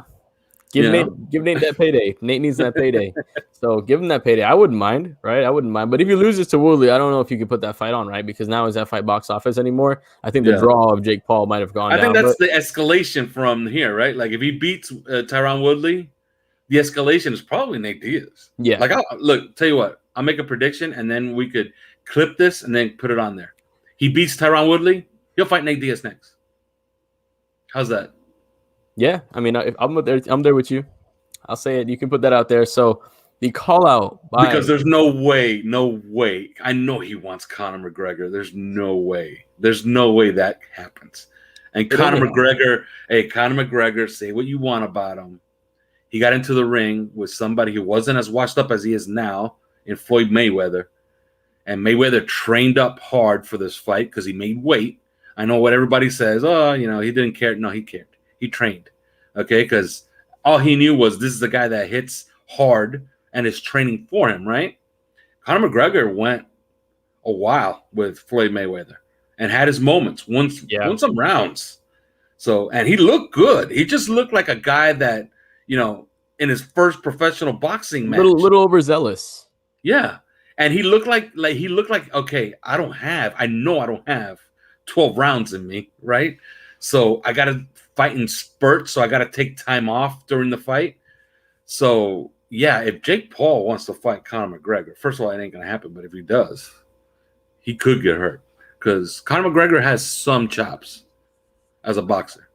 Give Nate that payday. Nate needs that payday. So give him that payday. I wouldn't mind, right? I wouldn't mind. But if you lose this to Woodley, I don't know if you could put that fight on, right? Because now is that fight box office anymore? I think the draw of Jake Paul might have gone down. I think that's the escalation from here, right? Like, if he beats Tyron Woodley, the escalation is probably Nate Diaz. Yeah. Like, tell you what, I'll make a prediction, and then we could clip this and then put it on there. He beats Tyron Woodley, he'll fight Nate Diaz next. How's that? Yeah, I mean, I'm there with you. I'll say it. You can put that out there. So the call out because there's no way. I know he wants Conor McGregor. There's no way that happens. And Conor McGregor, say what you want about him. He got into the ring with somebody who wasn't as washed up as he is now in Floyd Mayweather. And Mayweather trained up hard for this fight because he made weight. I know what everybody says. Oh, he didn't care. No, he cared. He trained, okay? Because all he knew was this is the guy that hits hard and is training for him, right? Conor McGregor went a while with Floyd Mayweather and had his moments, won some rounds. So, and he looked good. He just looked like a guy that, in his first professional boxing match. Little overzealous. Yeah. And he looked like okay, I know I don't have 12 rounds in me, right? So I got to fight in spurts, so I got to take time off during the fight. So, yeah, if Jake Paul wants to fight Conor McGregor, first of all, it ain't going to happen, but if he does, he could get hurt because Conor McGregor has some chops as a boxer.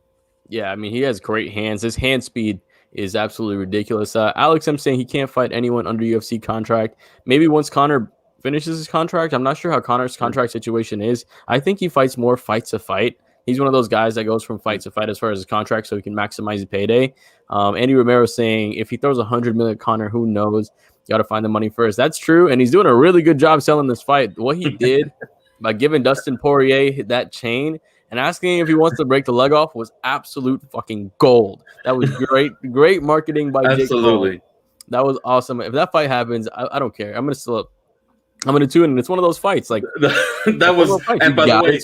Yeah, I mean, he has great hands. His hand speed is absolutely ridiculous. Alex, I'm saying he can't fight anyone under UFC contract. Maybe once Conor finishes his contract. I'm not sure how Conor's contract situation is. I think he fights more fight to fight. He's one of those guys that goes from fight to fight as far as his contract so he can maximize his payday. Andy Romero saying if he throws 100 million Conor, who knows? You got to find the money first. That's true, and he's doing a really good job selling this fight. What he did by giving Dustin Poirier that chain and asking if he wants to break the leg off was absolute fucking gold. That was great marketing by Jake Paul. Absolutely. That was awesome. If that fight happens, I don't care. I'm gonna tune in. It's one of those fights. Like that was, and by the way,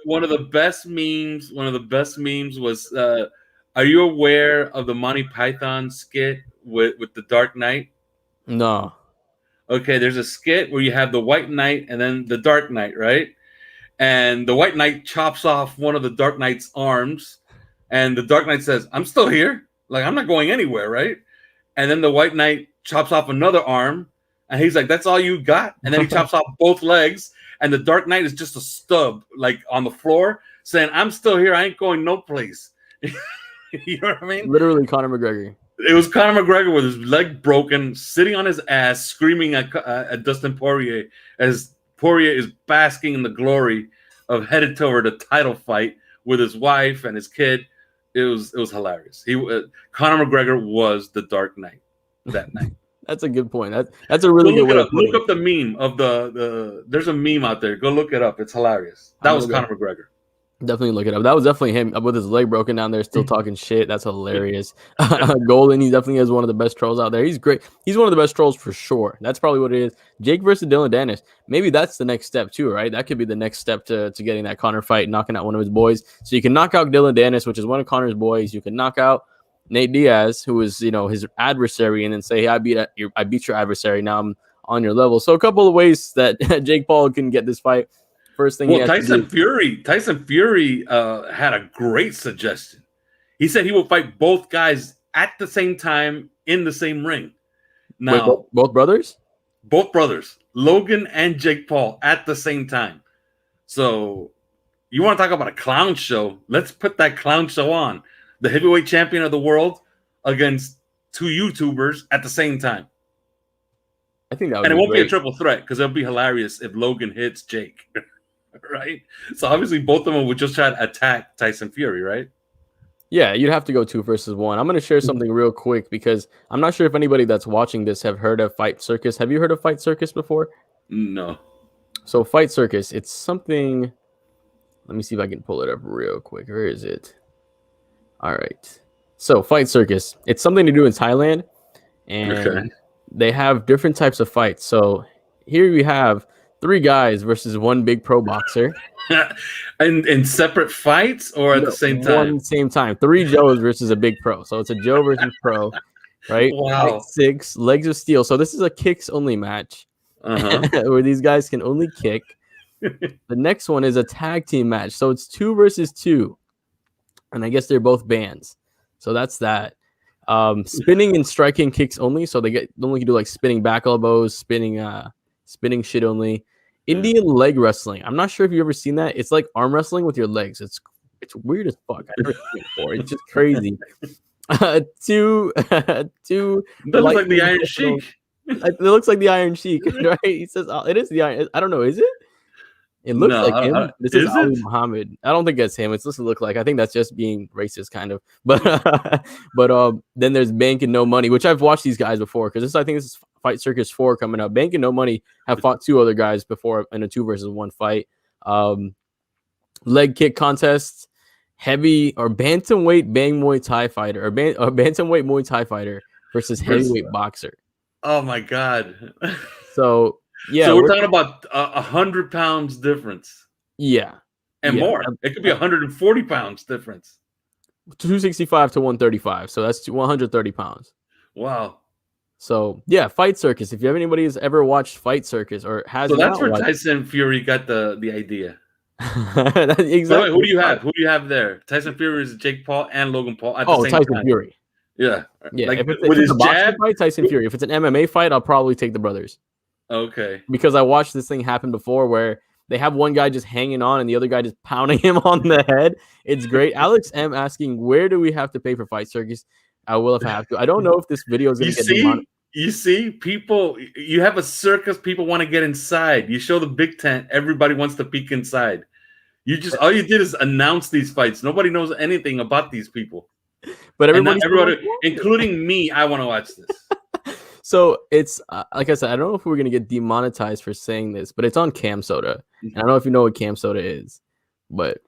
one of the best memes was, are you aware of the Monty Python skit with the Dark Knight? No. Okay, there's a skit where you have the White Knight and then the Dark Knight, right? And the White Knight chops off one of the Dark Knight's arms, and the Dark Knight says, "I'm still here. Like, I'm not going anywhere," right? And then the White Knight chops off another arm, and he's like, "That's all you got?" And then he chops off both legs, and the Dark Knight is just a stub, like, on the floor, saying, "I'm still here. I ain't going no place." You know what I mean? Literally Conor McGregor. It was Conor McGregor with his leg broken, sitting on his ass, screaming at Dustin Poirier as Poirier is basking in the glory of headed toward a title fight with his wife and his kid. It was hilarious. Conor McGregor was the Dark Knight that night. That's a good point. That's a really good way to put it. Look up the meme of the. There's a meme out there. Go look it up. It's hilarious. That was Conor McGregor. Definitely look it up. That was definitely him with his leg broken down there, still talking shit. That's hilarious. Golden, he definitely is one of the best trolls out there. He's great. He's one of the best trolls for sure. That's probably what it is. Jake versus Dylan Dennis. Maybe that's the next step too, right? That could be the next step to getting that Conor fight, knocking out one of his boys. So you can knock out Dylan Dennis, which is one of Conor's boys. You can knock out Nate Diaz, who is, his adversary, and then say, hey, I beat your adversary. Now I'm on your level. So a couple of ways that Jake Paul can get this fight. First thing, Tyson Fury had a great suggestion. He said he will fight both guys at the same time in the same ring. Now, wait, both brothers? Both brothers, Logan and Jake Paul, at the same time. So you want to talk about a clown show? Let's put that clown show on. The heavyweight champion of the world against two YouTubers at the same time. I think that would, and it won't be a triple threat because it'll be hilarious if Logan hits Jake. Right? So obviously both of them would just try to attack Tyson Fury, right? Yeah, you'd have to go 2 versus 1. I'm going to share something real quick because I'm not sure if anybody that's watching this have heard of Fight Circus. Have you heard of Fight Circus before? No. So Fight Circus, it's something. Let me see if I can pull it up real quick. Where is it? All right. So Fight Circus, it's something to do in Thailand, and they have different types of fights. So here we have 3 guys versus 1 big pro boxer. And in separate fights or at the same time? Same time. 3 Joes versus a big pro. So it's a Joe versus pro, right? Wow. Fight 6, legs of steel. So this is a kicks only match where these guys can only kick. The next one is a tag team match. So it's 2 versus 2. And I guess they're both bands. So that's that. Spinning and striking kicks only. So they only can do like spinning back elbows, spinning shit only. Indian leg wrestling. I'm not sure if you've ever seen that. It's like arm wrestling with your legs. It's weird as fuck. I've never seen it before. It's just crazy. 2 that looks like the Iron Sheik. It looks like the Iron Sheik, right? He says it is the Iron. I don't know. Is it? It looks like him. This is Ali Muhammad. I don't think that's him. It's supposed to look like. I think that's just being racist, kind of. But then there's Bank and No Money, which I've watched these guys before because I think this is Fight Circus 4 coming up. Bank and No Money have fought 2 other guys before in a 2 versus 1 fight. Leg kick contests, heavy or bantamweight Bang Muay Thai fighter or bantamweight Muay Thai fighter versus heavyweight boxer. Oh my god! So yeah, so we're talking about 100 pounds difference. Yeah, and more. It could be 140 pounds difference. 265 to 135. So that's 130 pounds. Wow. So yeah, Fight Circus. If you have anybody who's ever watched Fight Circus or has, so that's where Tyson Fury got the idea. Exactly. So who do you have? Who do you have there? Tyson Fury is Jake Paul and Logan Paul at the same Tyson time. Fury. Yeah. Like if it's a jab fight, Tyson Fury. If it's an MMA fight, I'll probably take the brothers. Okay. Because I watched this thing happen before where they have one guy just hanging on and the other guy just pounding him on the head. It's great. Alex M asking, where do we have to pay for Fight Circus? I will if I have to. I don't know if this video is going to get demonetized. You see, people, you have a circus, people want to get inside. You show the big tent, everybody wants to peek inside. All you did is announce these fights. Nobody knows anything about these people. But everybody, including me, I want to watch this. So it's like I said, I don't know if we're gonna get demonetized for saying this, but it's on Cam Soda. And I don't know if you know what Cam Soda is, but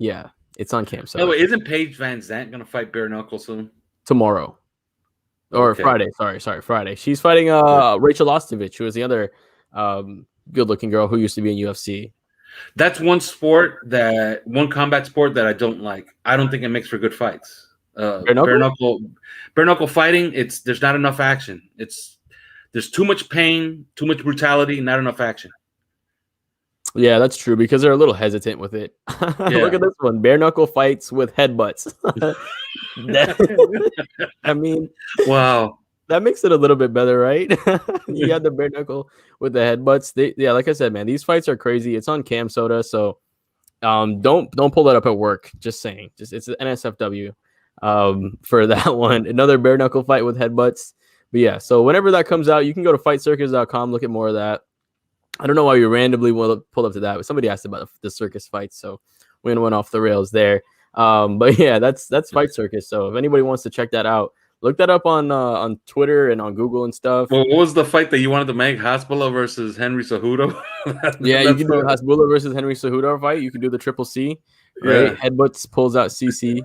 Yeah, it's on Cam. By the So way, isn't Paige Van Zandt going to fight bare knuckle soon? tomorrow or Okay. Friday. Sorry, Friday. She's fighting Rachel Ostovich, who is the other good-looking girl who used to be in UFC. That's one combat sport that I don't like. I don't think it makes for good fights. Bare knuckle fighting. There's not enough action. There's too much pain, too much brutality, not enough action. Yeah, that's true because they're a little hesitant with it. Look at this one: bare knuckle fights with headbutts. I mean, wow, that makes it a little bit better, right? You got the bare knuckle with the headbutts. Yeah, like I said, man, these fights are crazy. It's on Cam Soda, so don't pull that up at work. Just saying, it's an NSFW for that one. Another bare knuckle fight with headbutts. But yeah, so whenever that comes out, you can go to fightcircus.com, look at more of that. I don't know why you randomly pulled up to that, but somebody asked about the circus fights, so we went off the rails there. But yeah, that's Fight Circus. So if anybody wants to check that out, look that up on Twitter and on Google and stuff. Well, what was the fight that you wanted to make? Hasbulla versus Henry Cejudo? Yeah, you can do the Hasbulla versus Henry Cejudo fight. You can do the triple C, right? Yeah. Headbutts pulls out CC.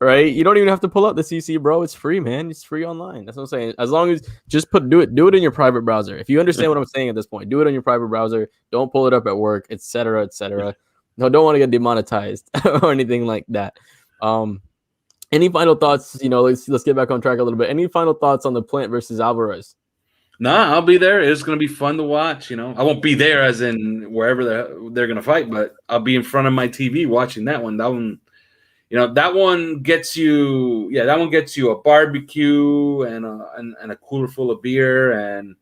Right? You don't even have to pull out the CC, bro. It's free, man. It's free online. That's what I'm saying. As long as just do it in your private browser. If you understand what I'm saying at this point, do it on your private browser. Don't pull it up at work, etc., etc. No, don't want to get demonetized or anything like that. Any final thoughts? Let's get back on track a little bit. Any final thoughts on the Plant versus Alvarez? Nah, I'll be there. It's gonna be fun to watch. I won't be there as in wherever they're gonna fight, but I'll be in front of my TV watching that one. That one. That one gets you. Yeah, that one gets you a barbecue and a cooler full of beer, and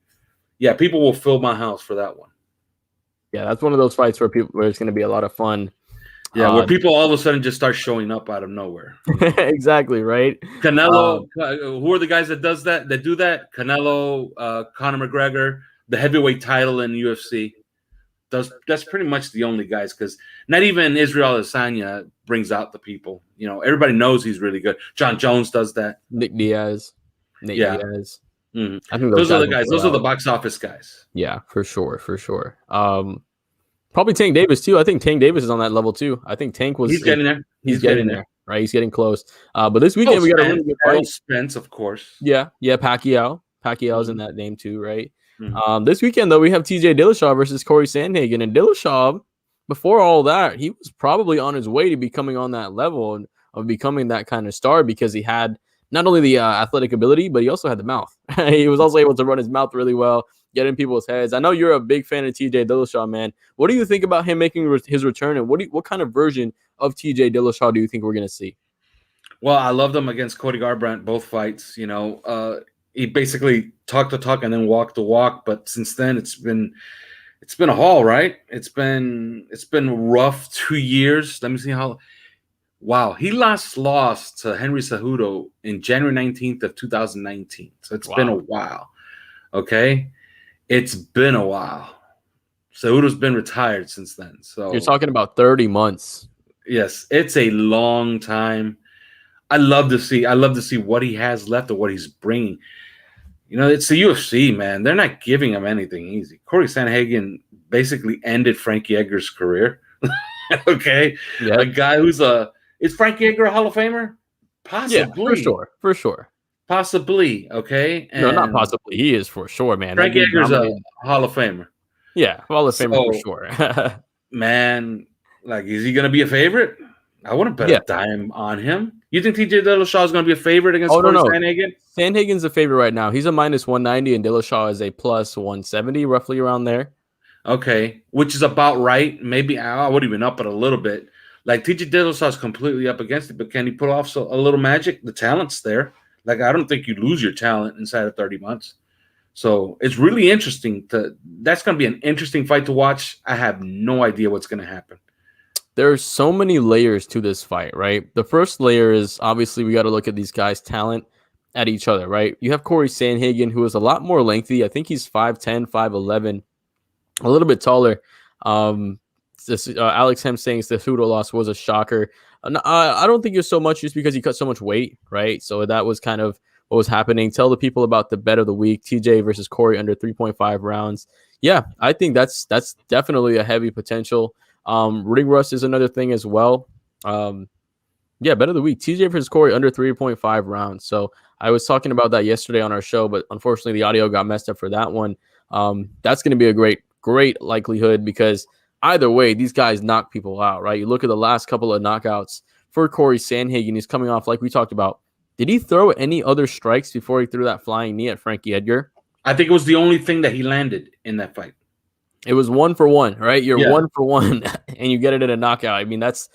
yeah, people will fill my house for that one. Yeah, that's one of those fights where it's going to be a lot of fun. Yeah, where people all of a sudden just start showing up out of nowhere. Exactly, right? Canelo. Who are the guys that do that? Canelo, Conor McGregor, the heavyweight title in UFC. That's pretty much the only guys, because not even Israel Adesanya brings out the people. Everybody knows he's really good. John Jones does that. Nate Diaz. Mm-hmm. I think those are the guys. Those are the box office guys. Yeah, for sure. Probably Tank Davis too. I think Tank Davis is on that level too. I think Tank was. He's getting there. He's getting there. Right, he's getting close. But this weekend we got a really good fight. Spence, of course. Yeah. Pacquiao's in that name too, right? Mm-hmm. This weekend, though, we have TJ Dillashaw versus Cory Sandhagen. And Dillashaw, before all that, he was probably on his way to becoming on that level and of becoming that kind of star, because he had not only the athletic ability, but he also had the mouth. He was also able to run his mouth really well, get in people's heads. I know you're a big fan of TJ Dillashaw, man. What do you think about him making his return, and what kind of version of TJ Dillashaw do you think we're going to see? Well, I loved him against Cody Garbrandt, both fights. He basically talked the talk and then walked the walk. But since then, it's been a haul, right? It's been rough 2 years. Let me see how. Wow, he lost to Henry Cejudo in January 19th of 2019. So it's been a while. Okay, it's been a while. Cejudo's been retired since then. So you're talking about 30 months. Yes, it's a long time. I love to see what he has left or what he's bringing. It's the UFC, man. They're not giving him anything easy. Cory Sandhagen basically ended Frankie Edgar's career. Okay, yeah. A guy is Frankie Edgar a Hall of Famer? Possibly, yeah, for sure. Possibly, okay. No, not possibly. He is for sure, man. Frankie Edgar's a Hall of Famer. Yeah, Hall of Famer for sure. Man, is he going to be a favorite? I wouldn't bet a dime on him. You think TJ Dillashaw is going to be a favorite against Cory Sandhagen? Sandhagen's a favorite right now. He's a minus 190, and Dillashaw is a plus 170, roughly around there. Okay, which is about right. Maybe I would even up it a little bit. TJ Dillashaw is completely up against it, but can he pull off a little magic? The talent's there. I don't think you lose your talent inside of 30 months. So it's really interesting. That's going to be an interesting fight to watch. I have no idea what's going to happen. There's so many layers to this fight, right? The first layer is obviously we got to look at these guys' talent at each other, right? You have Cory Sandhagen, who is a lot more lengthy. I think he's 5'10", 5'11", a little bit taller. Alex Hem saying Cejudo loss was a shocker. I don't think it's so much just because he cut so much weight, right? So that was kind of what was happening. Tell the people about the bet of the week, TJ versus Cory under 3.5 rounds. Yeah, I think that's definitely a heavy potential. Ring rust is another thing as well. Yeah, bet of the week. TJ versus Cory under 3.5 rounds. So I was talking about that yesterday on our show, but unfortunately the audio got messed up for that one. That's going to be a great likelihood because either way, these guys knock people out, right? You look at the last couple of knockouts for Cory Sandhagen. He's coming off, like we talked about. Did he throw any other strikes before he threw that flying knee at Frankie Edgar? I think it was the only thing that he landed in that fight. It was 1-for-1, right? You're 1-for-1, and you get it in a knockout. I mean, that's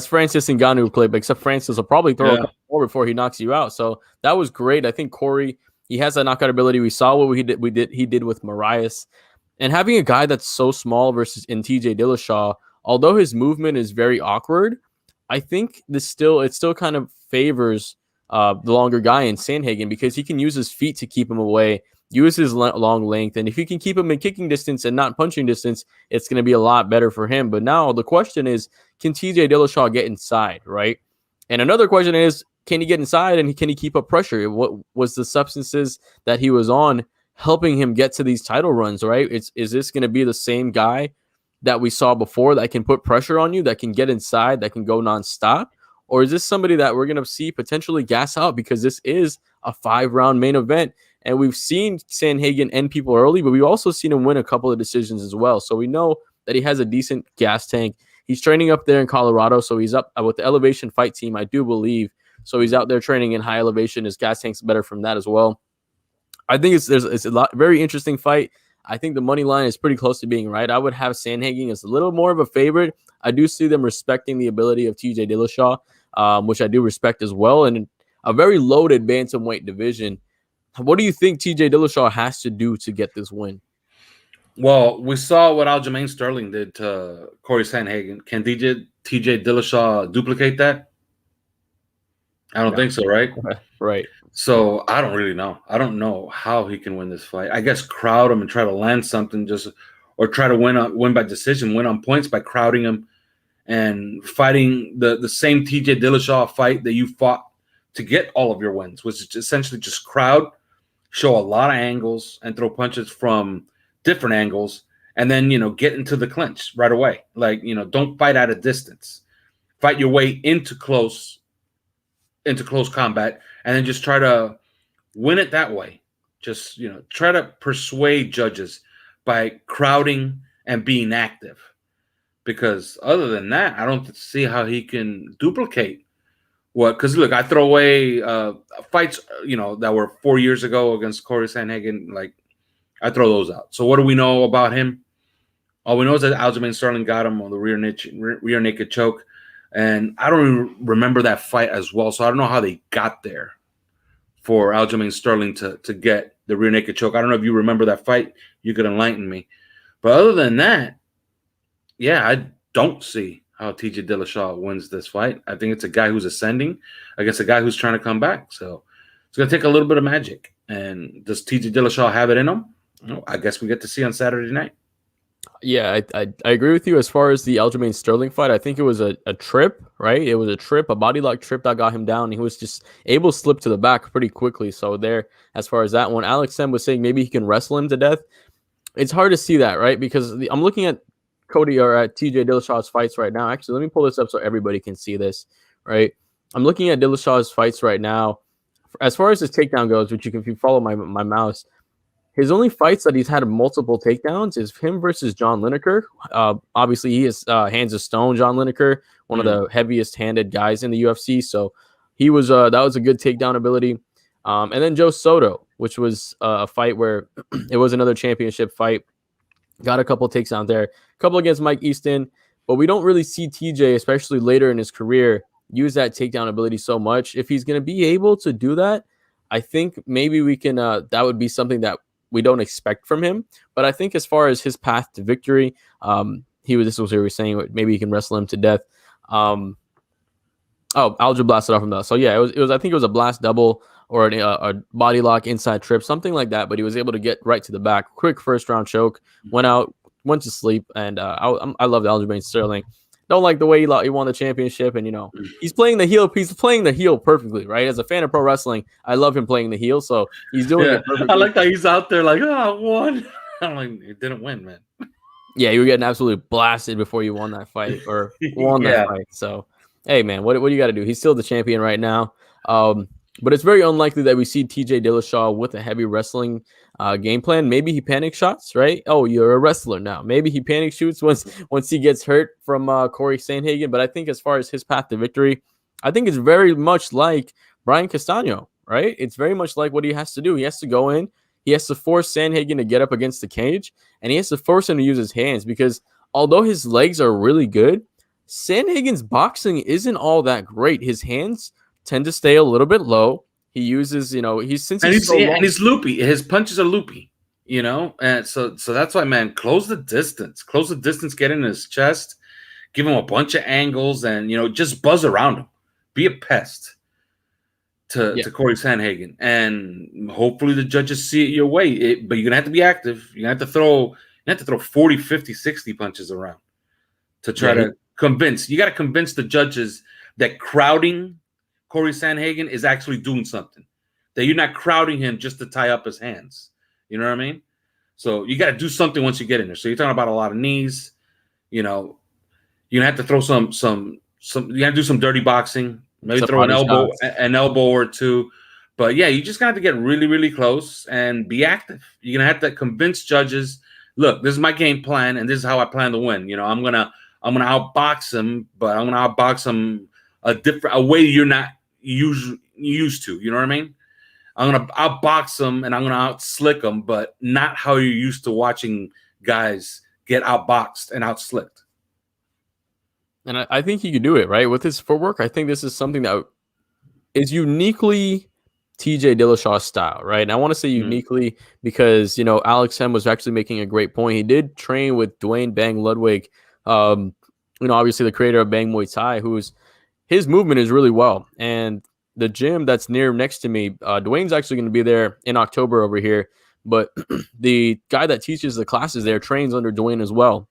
Francis Ngannou clip, except Francis will probably throw a couple more before he knocks you out. So that was great. I think Cory, he has that knockout ability. We saw what he did with Marias. And having a guy that's so small versus in TJ Dillashaw, although his movement is very awkward, I think it still kind of favors the longer guy in Sandhagen because he can use his feet to keep him away, use his long length, and if you can keep him in kicking distance and not punching distance, it's going to be a lot better for him. But now the question is, can TJ Dillashaw get inside, right? And another question is, can he get inside and can he keep up pressure? What was the substances that he was on helping him get to these title runs, right? Is this going to be the same guy that we saw before that can put pressure on you, that can get inside, that can go nonstop? Or is this somebody that we're going to see potentially gas out because this is a 5-round main event? And we've seen Sandhagen end people early, but we've also seen him win a couple of decisions as well. So we know that he has a decent gas tank. He's training up there in Colorado, so he's up with the Elevation Fight Team, I do believe. So he's out there training in high elevation. His gas tank's better from that as well. I think it's a very interesting fight. I think the money line is pretty close to being right. I would have Sandhagen as a little more of a favorite. I do see them respecting the ability of TJ Dillashaw, which I do respect as well. And in a very loaded bantamweight division, what do you think TJ Dillashaw has to do to get this win? Well, we saw what Aljamain Sterling did to Cory Sandhagen. Can TJ Dillashaw duplicate that? I don't think so, right? Right. So I don't really know. I don't know how he can win this fight. I guess crowd him and try to land something, or try to win by decision, win on points by crowding him and fighting the same TJ Dillashaw fight that you fought to get all of your wins, which is essentially just crowd, show a lot of angles, and throw punches from different angles, and then get into the clinch right away. Like don't fight at a distance. Fight your way into close combat, and then just try to win it that way. Just try to persuade judges by crowding and being active. Because other than that, I don't see how he can duplicate what. Because look, I throw away fights that were 4 years ago against Cory Sandhagen. Like I throw those out. So what do we know about him? All we know is that Aljamain Sterling got him on the rear naked choke. And I don't even remember that fight as well. So I don't know how they got there for Aljamain Sterling to get the rear naked choke. I don't know if you remember that fight. You could enlighten me. But other than that, yeah, I don't see how TJ Dillashaw wins this fight. I think it's a guy who's ascending against a guy who's trying to come back. So it's going to take a little bit of magic. And does TJ Dillashaw have it in him? I guess we get to see on Saturday night. Yeah, I agree with you as far as the Aljamain Sterling fight. I think it was a trip, right? It was a body lock trip that got him down. He was just able to slip to the back pretty quickly. So there, as far as that one, Alex Sem was saying maybe he can wrestle him to death. It's hard to see that, right? Because I'm looking at Cody or at TJ Dillashaw's fights right now. Actually, let me pull this up so everybody can see this, right? I'm looking at Dillashaw's fights right now. As far as his takedown goes, which if you follow my mouse, his only fights that he's had multiple takedowns is him versus John Lineker. Obviously, he is hands of stone, John Lineker, one of the heaviest-handed guys in the UFC. So he was that was a good takedown ability. And then Joe Soto, which was a fight where it was another championship fight. Got a couple takedowns there, a couple against Mike Easton. But we don't really see TJ, especially later in his career, use that takedown ability so much. If he's going to be able to do that, I think maybe we can that would be something that we don't expect from him. But I think as far as his path to victory, this was what he was saying, maybe he can wrestle him to death. Aljo blasted off from that. So yeah, it was I think it was a blast double or a body lock inside trip, something like that. But he was able to get right to the back, quick first round choke, went out, went to sleep, and I love Aljamain Sterling. Don't like the way he won the championship, and he's playing the heel. He's playing the heel perfectly, right? As a fan of pro wrestling, I love him playing the heel, so he's doing it perfectly. I like that he's out there like, I won. I'm like, he didn't win, man. Yeah, you were getting absolutely blasted before you won that fight or won that Yeah. fight. So, hey, man, what do you got to do? He's still the champion right now. But it's very unlikely that we see TJ Dillashaw with a heavy wrestling game plan. Maybe he panic shots, right? Oh, you're a wrestler now. Maybe he panic shoots once he gets hurt from Cory Sandhagen. But I think as far as his path to victory, I think it's very much like Brian Castano, right? It's very much like what he has to do. He has to go in. He has to force Sandhagen to get up against the cage, and he has to force him to use his hands because although his legs are really good, Sandhagen's boxing isn't all that great. His hands tend to stay a little bit low. He uses, he's loopy. His punches are loopy, and so that's why, man, close the distance, get in his chest, give him a bunch of angles, and just buzz around him, be a pest to Cory Sandhagen, and hopefully the judges see it your way. But you're gonna have to be active. You're gonna have to throw 40, 50, 60 punches around to try to convince. You got to convince the judges that crowding Cory Sandhagen is actually doing something. That you're not crowding him just to tie up his hands. You know what I mean? So you got to do something once you get in there. So you're talking about a lot of knees. You're gonna have to throw some. You got to do some dirty boxing. Maybe throw an elbow or two. But yeah, you just got to get really, really close and be active. You're gonna have to convince judges. Look, this is my game plan, and this is how I plan to win. I'm gonna outbox him, but I'm gonna outbox him a way you're not used to. You know what I mean? I'm gonna outbox him and I'm gonna outslick him, but not how you're used to watching guys get outboxed and outslicked. And I think he could do it, right? With his footwork, I think this is something that is uniquely TJ Dillashaw's style, right? And I want to say uniquely because, Alex Hem was actually making a great point. He did train with Dwayne Bang Ludwig, obviously the creator of Bang Muay Thai, his movement is really well. And the gym that's next to me, Dwayne's actually going to be there in October over here. But the guy that teaches the classes there trains under Dwayne as well.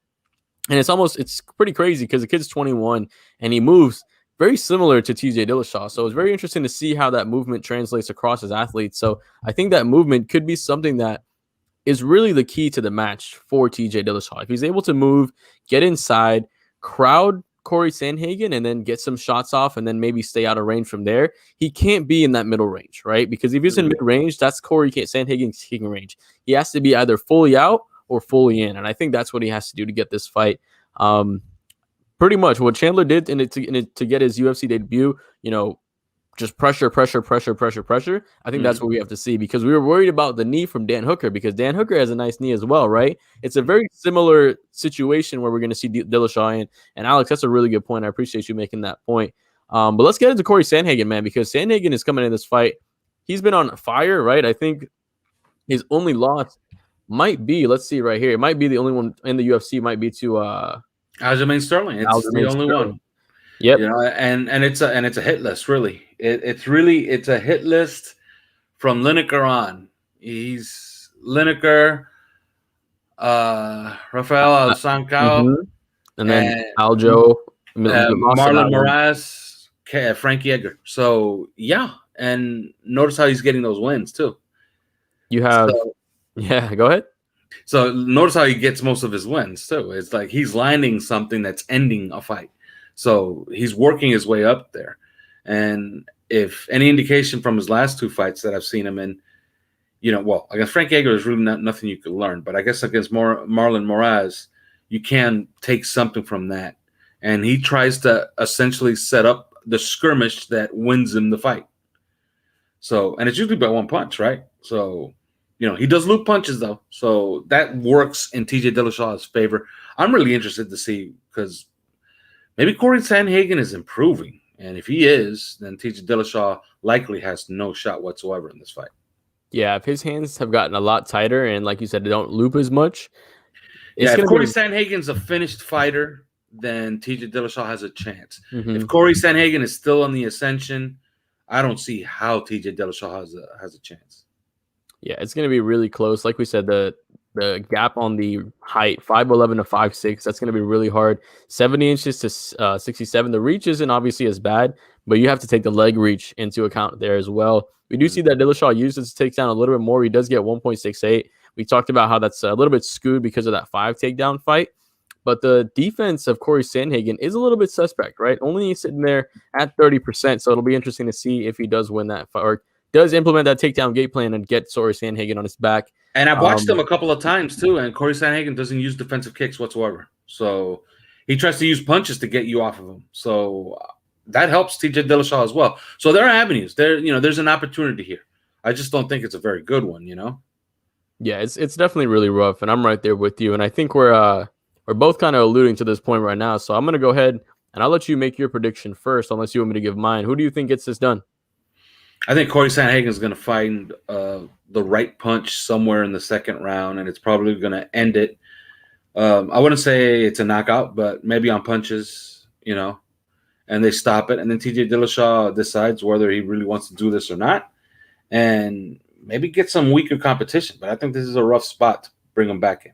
And it's pretty crazy because the kid's 21 and he moves very similar to TJ Dillashaw. So it's very interesting to see how that movement translates across his athletes. So I think that movement could be something that is really the key to the match for TJ Dillashaw. If he's able to move, get inside, crowd Cory Sandhagen, and then get some shots off and then maybe stay out of range from there, he can't be in that middle range, right? Because if he's in mid-range, that's Cory Sandhagen's kicking range. He has to be either fully out or fully in. And I think that's what he has to do to get this fight. Pretty much what Chandler did to get his UFC debut, just pressure. I think that's what we have to see because we were worried about the knee from Dan Hooker because Dan Hooker has a nice knee as well, right? It's a very similar situation where we're going to see Dillashaw in. And Alex, that's a really good point. I appreciate you making that point. But let's get into Cory Sandhagen, man, because Sandhagen is coming in this fight. He's been on fire, right? I think his only loss might be, let's see right here. It might be the only one in the UFC. Might be to Aljamain Sterling. It's the only one. Yep. And it's a hit list, really. It's a hit list from Lineker on. He's Lineker, Rafael Sancao, and then Aljo, Marlon Moraes, Frankie Edgar. So yeah, and notice how he's getting those wins too. You have. Yeah, go ahead. So notice how he gets most of his wins too. It's like he's landing something that's ending a fight. So he's working his way up there. And if any indication from his last two fights that I've seen him in, against Frank Edgar is really nothing you could learn. But I guess against Marlon Moraes, you can take something from that. And he tries to essentially set up the skirmish that wins him the fight. So, and it's usually by one punch, right? So, he does loop punches, though. So that works in TJ Dillashaw's favor. I'm really interested to see because maybe Cory Sandhagen is improving. And if he is, then TJ Dillashaw likely has no shot whatsoever in this fight. Yeah, if his hands have gotten a lot tighter and, like you said, they don't loop as much. If Cory Sandhagen's a finished fighter, then TJ Dillashaw has a chance. If Cory Sandhagen is still on the ascension, I don't see how TJ Dillashaw has a chance. Yeah, it's going to be really close. Like we said, the gap on the height, 5'11" to 5'6", that's going to be really hard. 70 inches to 67. The reach isn't obviously as bad, but you have to take the leg reach into account there as well. We do see that Dillashaw uses takedown a little bit more. He does get 1.68. We talked about how that's a little bit skewed because of that 5 takedown fight. but the defense of Cory Sandhagen is a little bit suspect, right? Only sitting there at 30%, so it'll be interesting to see if he does win that fight or does implement that takedown game plan and get Cory Sandhagen on his back. And I've watched him a couple of times too, and Cory Sandhagen doesn't use defensive kicks whatsoever. So he tries to use punches to get you off of him. So that helps TJ Dillashaw as well. So there are avenues. There's an opportunity here. I just don't think it's a very good one, Yeah, it's definitely really rough, and I'm right there with you. And I think we're both kind of alluding to this point right now. So I'm gonna go ahead and I'll let you make your prediction first, unless you want me to give mine. Who do you think gets this done? I think Cory Sandhagen is going to find the right punch somewhere in the second round, and it's probably going to end it. I wouldn't say it's a knockout, but maybe on punches, and they stop it. And then TJ Dillashaw decides whether he really wants to do this or not, and maybe get some weaker competition. But I think this is a rough spot to bring him back in.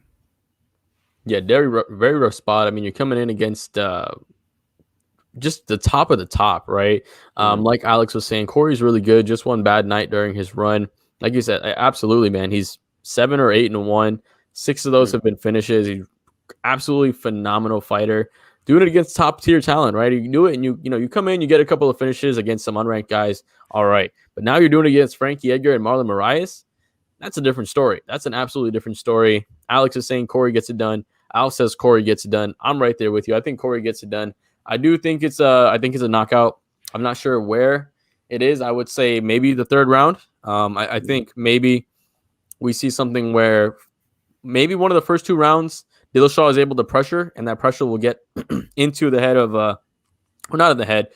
Yeah, very rough spot. I mean, you're coming in against just the top of the top, right? Like Alex was saying, Cory's really good. Just one bad night during his run. Like you said, absolutely, man. He's 7 or 8-1. 6 of those have been finishes. He's absolutely phenomenal fighter. Doing it against top tier talent, right? You can do it, and you come in, you get a couple of finishes against some unranked guys. All right, but now you're doing it against Frankie Edgar and Marlon Moraes. That's a different story. That's an absolutely different story. Alex is saying Cory gets it done. Al says Cory gets it done. I'm right there with you. I think Cory gets it done. I do think it's a knockout. I'm not sure where it is. I would say maybe the third round. I think maybe we see something where maybe one of the first 2 rounds, Dillashaw is able to pressure, and that pressure will get into the head of, well, not in the head,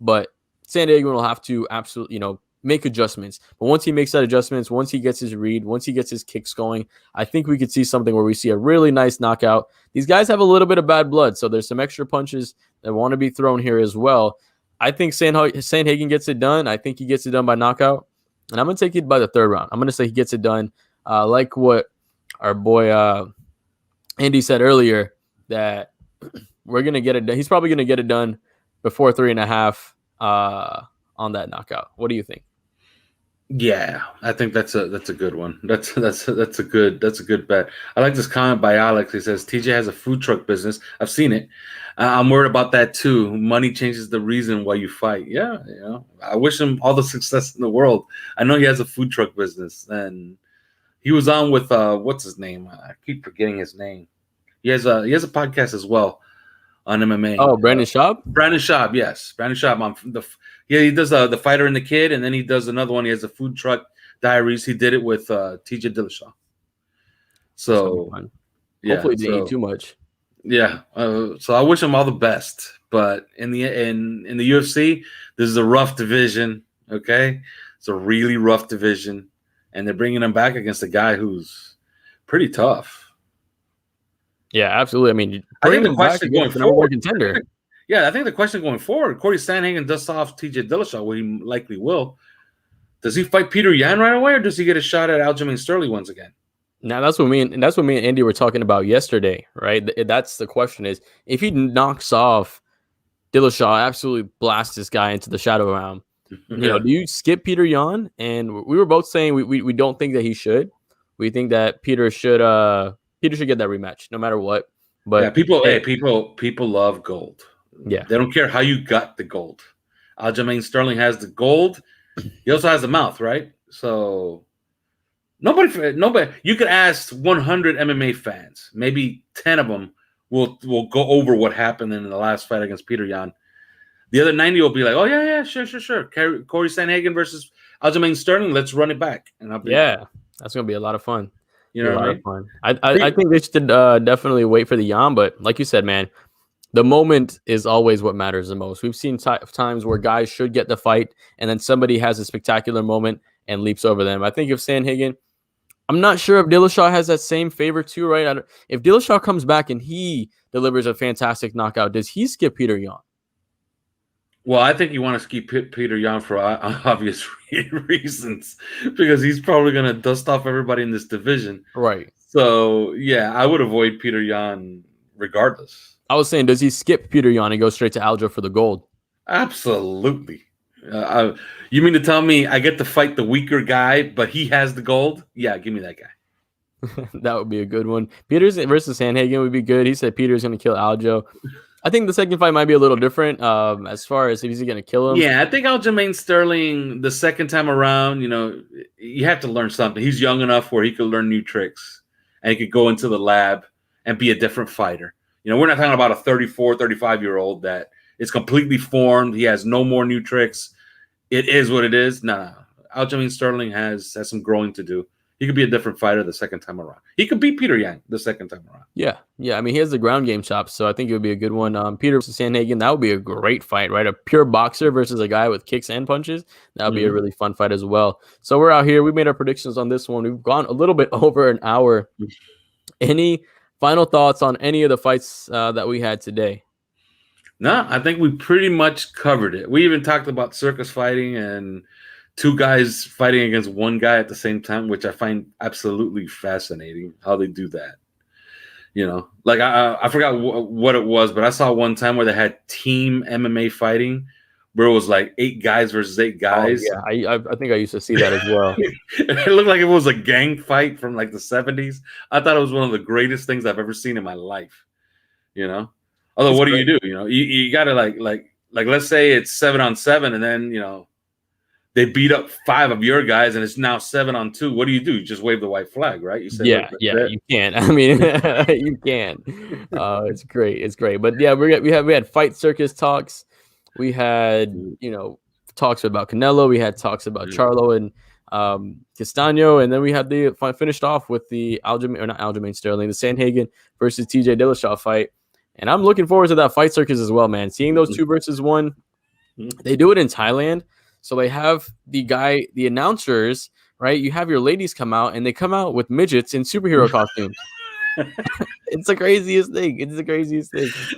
but Sandhagen will have to absolutely, make adjustments. But once he makes that adjustments, once he gets his read, once he gets his kicks going, I think we could see something where we see a really nice knockout. These guys have a little bit of bad blood, so there's some extra punches that want to be thrown here as well. I think Sandhagen gets it done. I think he gets it done by knockout, and I'm going to take it by the third round. I'm going to say he gets it done. Like what our boy Andy said earlier, that we're going to get it done. He's probably going to get it done before 3.5 on that knockout. What do you think? Yeah, I think that's a good one. That's a good bet. I like this comment by Alex. He says TJ has a food truck business. I've seen it. I'm worried about that too. Money changes the reason why you fight. Yeah, I wish him all the success in the world. I know he has a food truck business, and he was on with what's his name? I keep forgetting his name. He has a podcast as well on MMA. Oh, Brandon Schaub? Brandon Schaub, yes. Brandon Schaub. He does the Fighter and the Kid, and then he does another one. He has a Food Truck Diaries. He did it with TJ Dillashaw. So, hopefully he didn't eat too much. Yeah. So I wish him all the best. But in the UFC, this is a rough division. Okay, it's a really rough division, and they're bringing him back against a guy who's pretty tough. Yeah, absolutely. I mean, I think the question going forward, contender. Yeah, I think the question going forward, Cory Sandhagen dusts off TJ Dillashaw, what he likely will. Does he fight Peter Yan right away, or does he get a shot at Aljamain Sterling once again? Now that's what me and Andy were talking about yesterday, right? That's the question: is if he knocks off Dillashaw, absolutely blast this guy into the shadow realm. Do you skip Peter Yan? And we were both saying we don't think that he should. We think that Peter should get that rematch no matter what. But yeah, people love gold. Yeah, they don't care how you got the gold. Aljamain Sterling has the gold. He also has the mouth, right? So nobody. You could ask 100 MMA fans. Maybe 10 of them will go over what happened in the last fight against Peter Yan. The other 90 will be like, "Oh yeah, sure. Cory Sandhagen versus Aljamain Sterling. Let's run it back." And that's gonna be a lot of fun. You know what I mean? I think they should definitely wait for the Yan, but like you said, man, the moment is always what matters the most. We've seen times where guys should get the fight, and then somebody has a spectacular moment and leaps over them. I think if Sandhagen, I'm not sure if Dillashaw has that same favor too, right? If Dillashaw comes back and he delivers a fantastic knockout, does he skip Peter Yan? Well, I think you want to skip Peter Yan for obvious reasons, because he's probably going to dust off everybody in this division. Right. So, yeah, I would avoid Peter Yan regardless. I was saying, does he skip Peter Yan and go straight to Aljo for the gold? Absolutely. You mean to tell me I get to fight the weaker guy, but he has the gold? Yeah, give me that guy. That would be a good one. Peters versus Sandhagen would be good. He said Peters going to kill Aljo. I think the second fight might be a little different as far as if he's going to kill him. Yeah, I think Aljamain Sterling, the second time around, you have to learn something. He's young enough where he could learn new tricks and he could go into the lab and be a different fighter. We're not talking about a 34, 35-year-old that is completely formed. He has no more new tricks. It is what it is. No. Aljamain Sterling has some growing to do. He could be a different fighter the second time around. He could beat Peter Yang the second time around. Yeah. I mean, he has the ground game chops, so I think it would be a good one. Peter versus Sandhagen, that would be a great fight, right? A pure boxer versus a guy with kicks and punches. That would be a really fun fight as well. So we're out here. We made our predictions on this one. We've gone a little bit over an hour. Any final thoughts on any of the fights that we had today? No, I think we pretty much covered it. We even talked about circus fighting and two guys fighting against one guy at the same time, which I find absolutely fascinating how they do that. Like I forgot what it was, but I saw one time where they had team MMA fighting where it was like 8 guys versus 8 guys. Oh, yeah, I think I used to see that as well. It looked like it was a gang fight from like the 70s. I thought it was one of the greatest things I've ever seen in my life. Although, what do you do? You got to like let's say it's 7-on-7, and then they beat up 5 of your guys, and it's now 7-on-2. What do? You just wave the white flag, right? You say, yeah, you can. I mean, you can. It's great. But yeah, we had Fight Circus talks. We had talks about Canelo. We had talks about Charlo and Castano, and then we had the finished off with the Aljamain Sterling, the Sandhagen versus TJ Dillashaw fight. And I'm looking forward to that Fight Circus as well, man. Seeing those 2 versus 1. They do it in Thailand. So they have the announcers, right? You have your ladies come out, and they come out with midgets in superhero costumes. It's the craziest thing.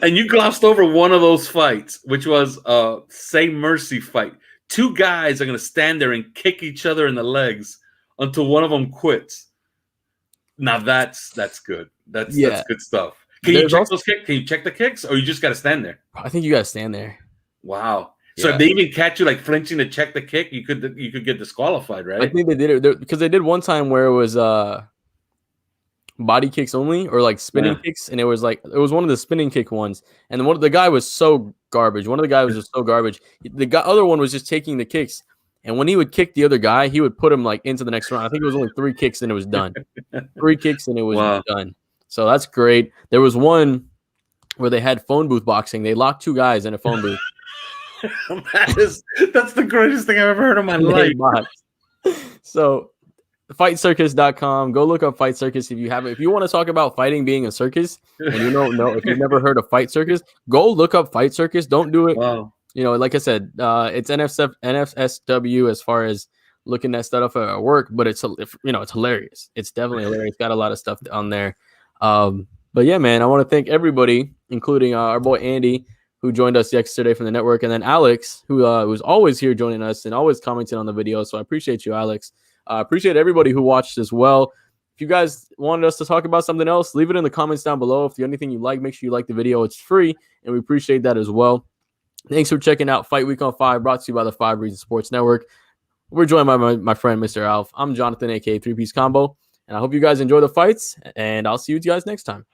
And you glossed over one of those fights, which was a Say Mercy fight. 2 guys are going to stand there and kick each other in the legs until one of them quits. Now that's good. That's good stuff. Can you check those kicks? Can you check the kicks, or you just got to stand there? I think you got to stand there. Wow. So if they even catch you like flinching to check the kick, you could get disqualified, right? I think they did it because they did one time where it was body kicks only, or like spinning kicks, and it was one of the spinning kick ones, and the guy was so garbage. One of the guys was just so garbage. The other one was just taking the kicks, and when he would kick the other guy, he would put him like into the next round. I think it was only 3 kicks and it was done. 3 kicks and it was done. So that's great. There was one where they had phone booth boxing. They locked 2 guys in a phone booth. That's the greatest thing I've ever heard in my life. So fightcircus.com. Go look up Fight Circus if you haven't. If you want to talk about fighting being a circus and you don't know, if you've never heard of Fight Circus, go look up Fight Circus. Don't do it. Wow. Like I said, it's NFSW as far as looking at stuff at work, but it's hilarious. It's definitely hilarious. Got a lot of stuff on there. But yeah, man, I want to thank everybody, including our boy Andy, who joined us yesterday from the network, and then Alex, who was always here joining us and always commenting on the video. So I appreciate you, Alex. I appreciate everybody who watched as well. If you guys wanted us to talk about something else, leave it in the comments down below. If there's anything you like, make sure you like the video. It's free, and we appreciate that as well. Thanks for checking out Fight Week on 5, brought to you by the 5 Reasons Sports Network. We're joined by my friend, Mr. Alf. I'm Jonathan, a.k.a. 3-Piece Combo, and I hope you guys enjoy the fights, and I'll see you guys next time.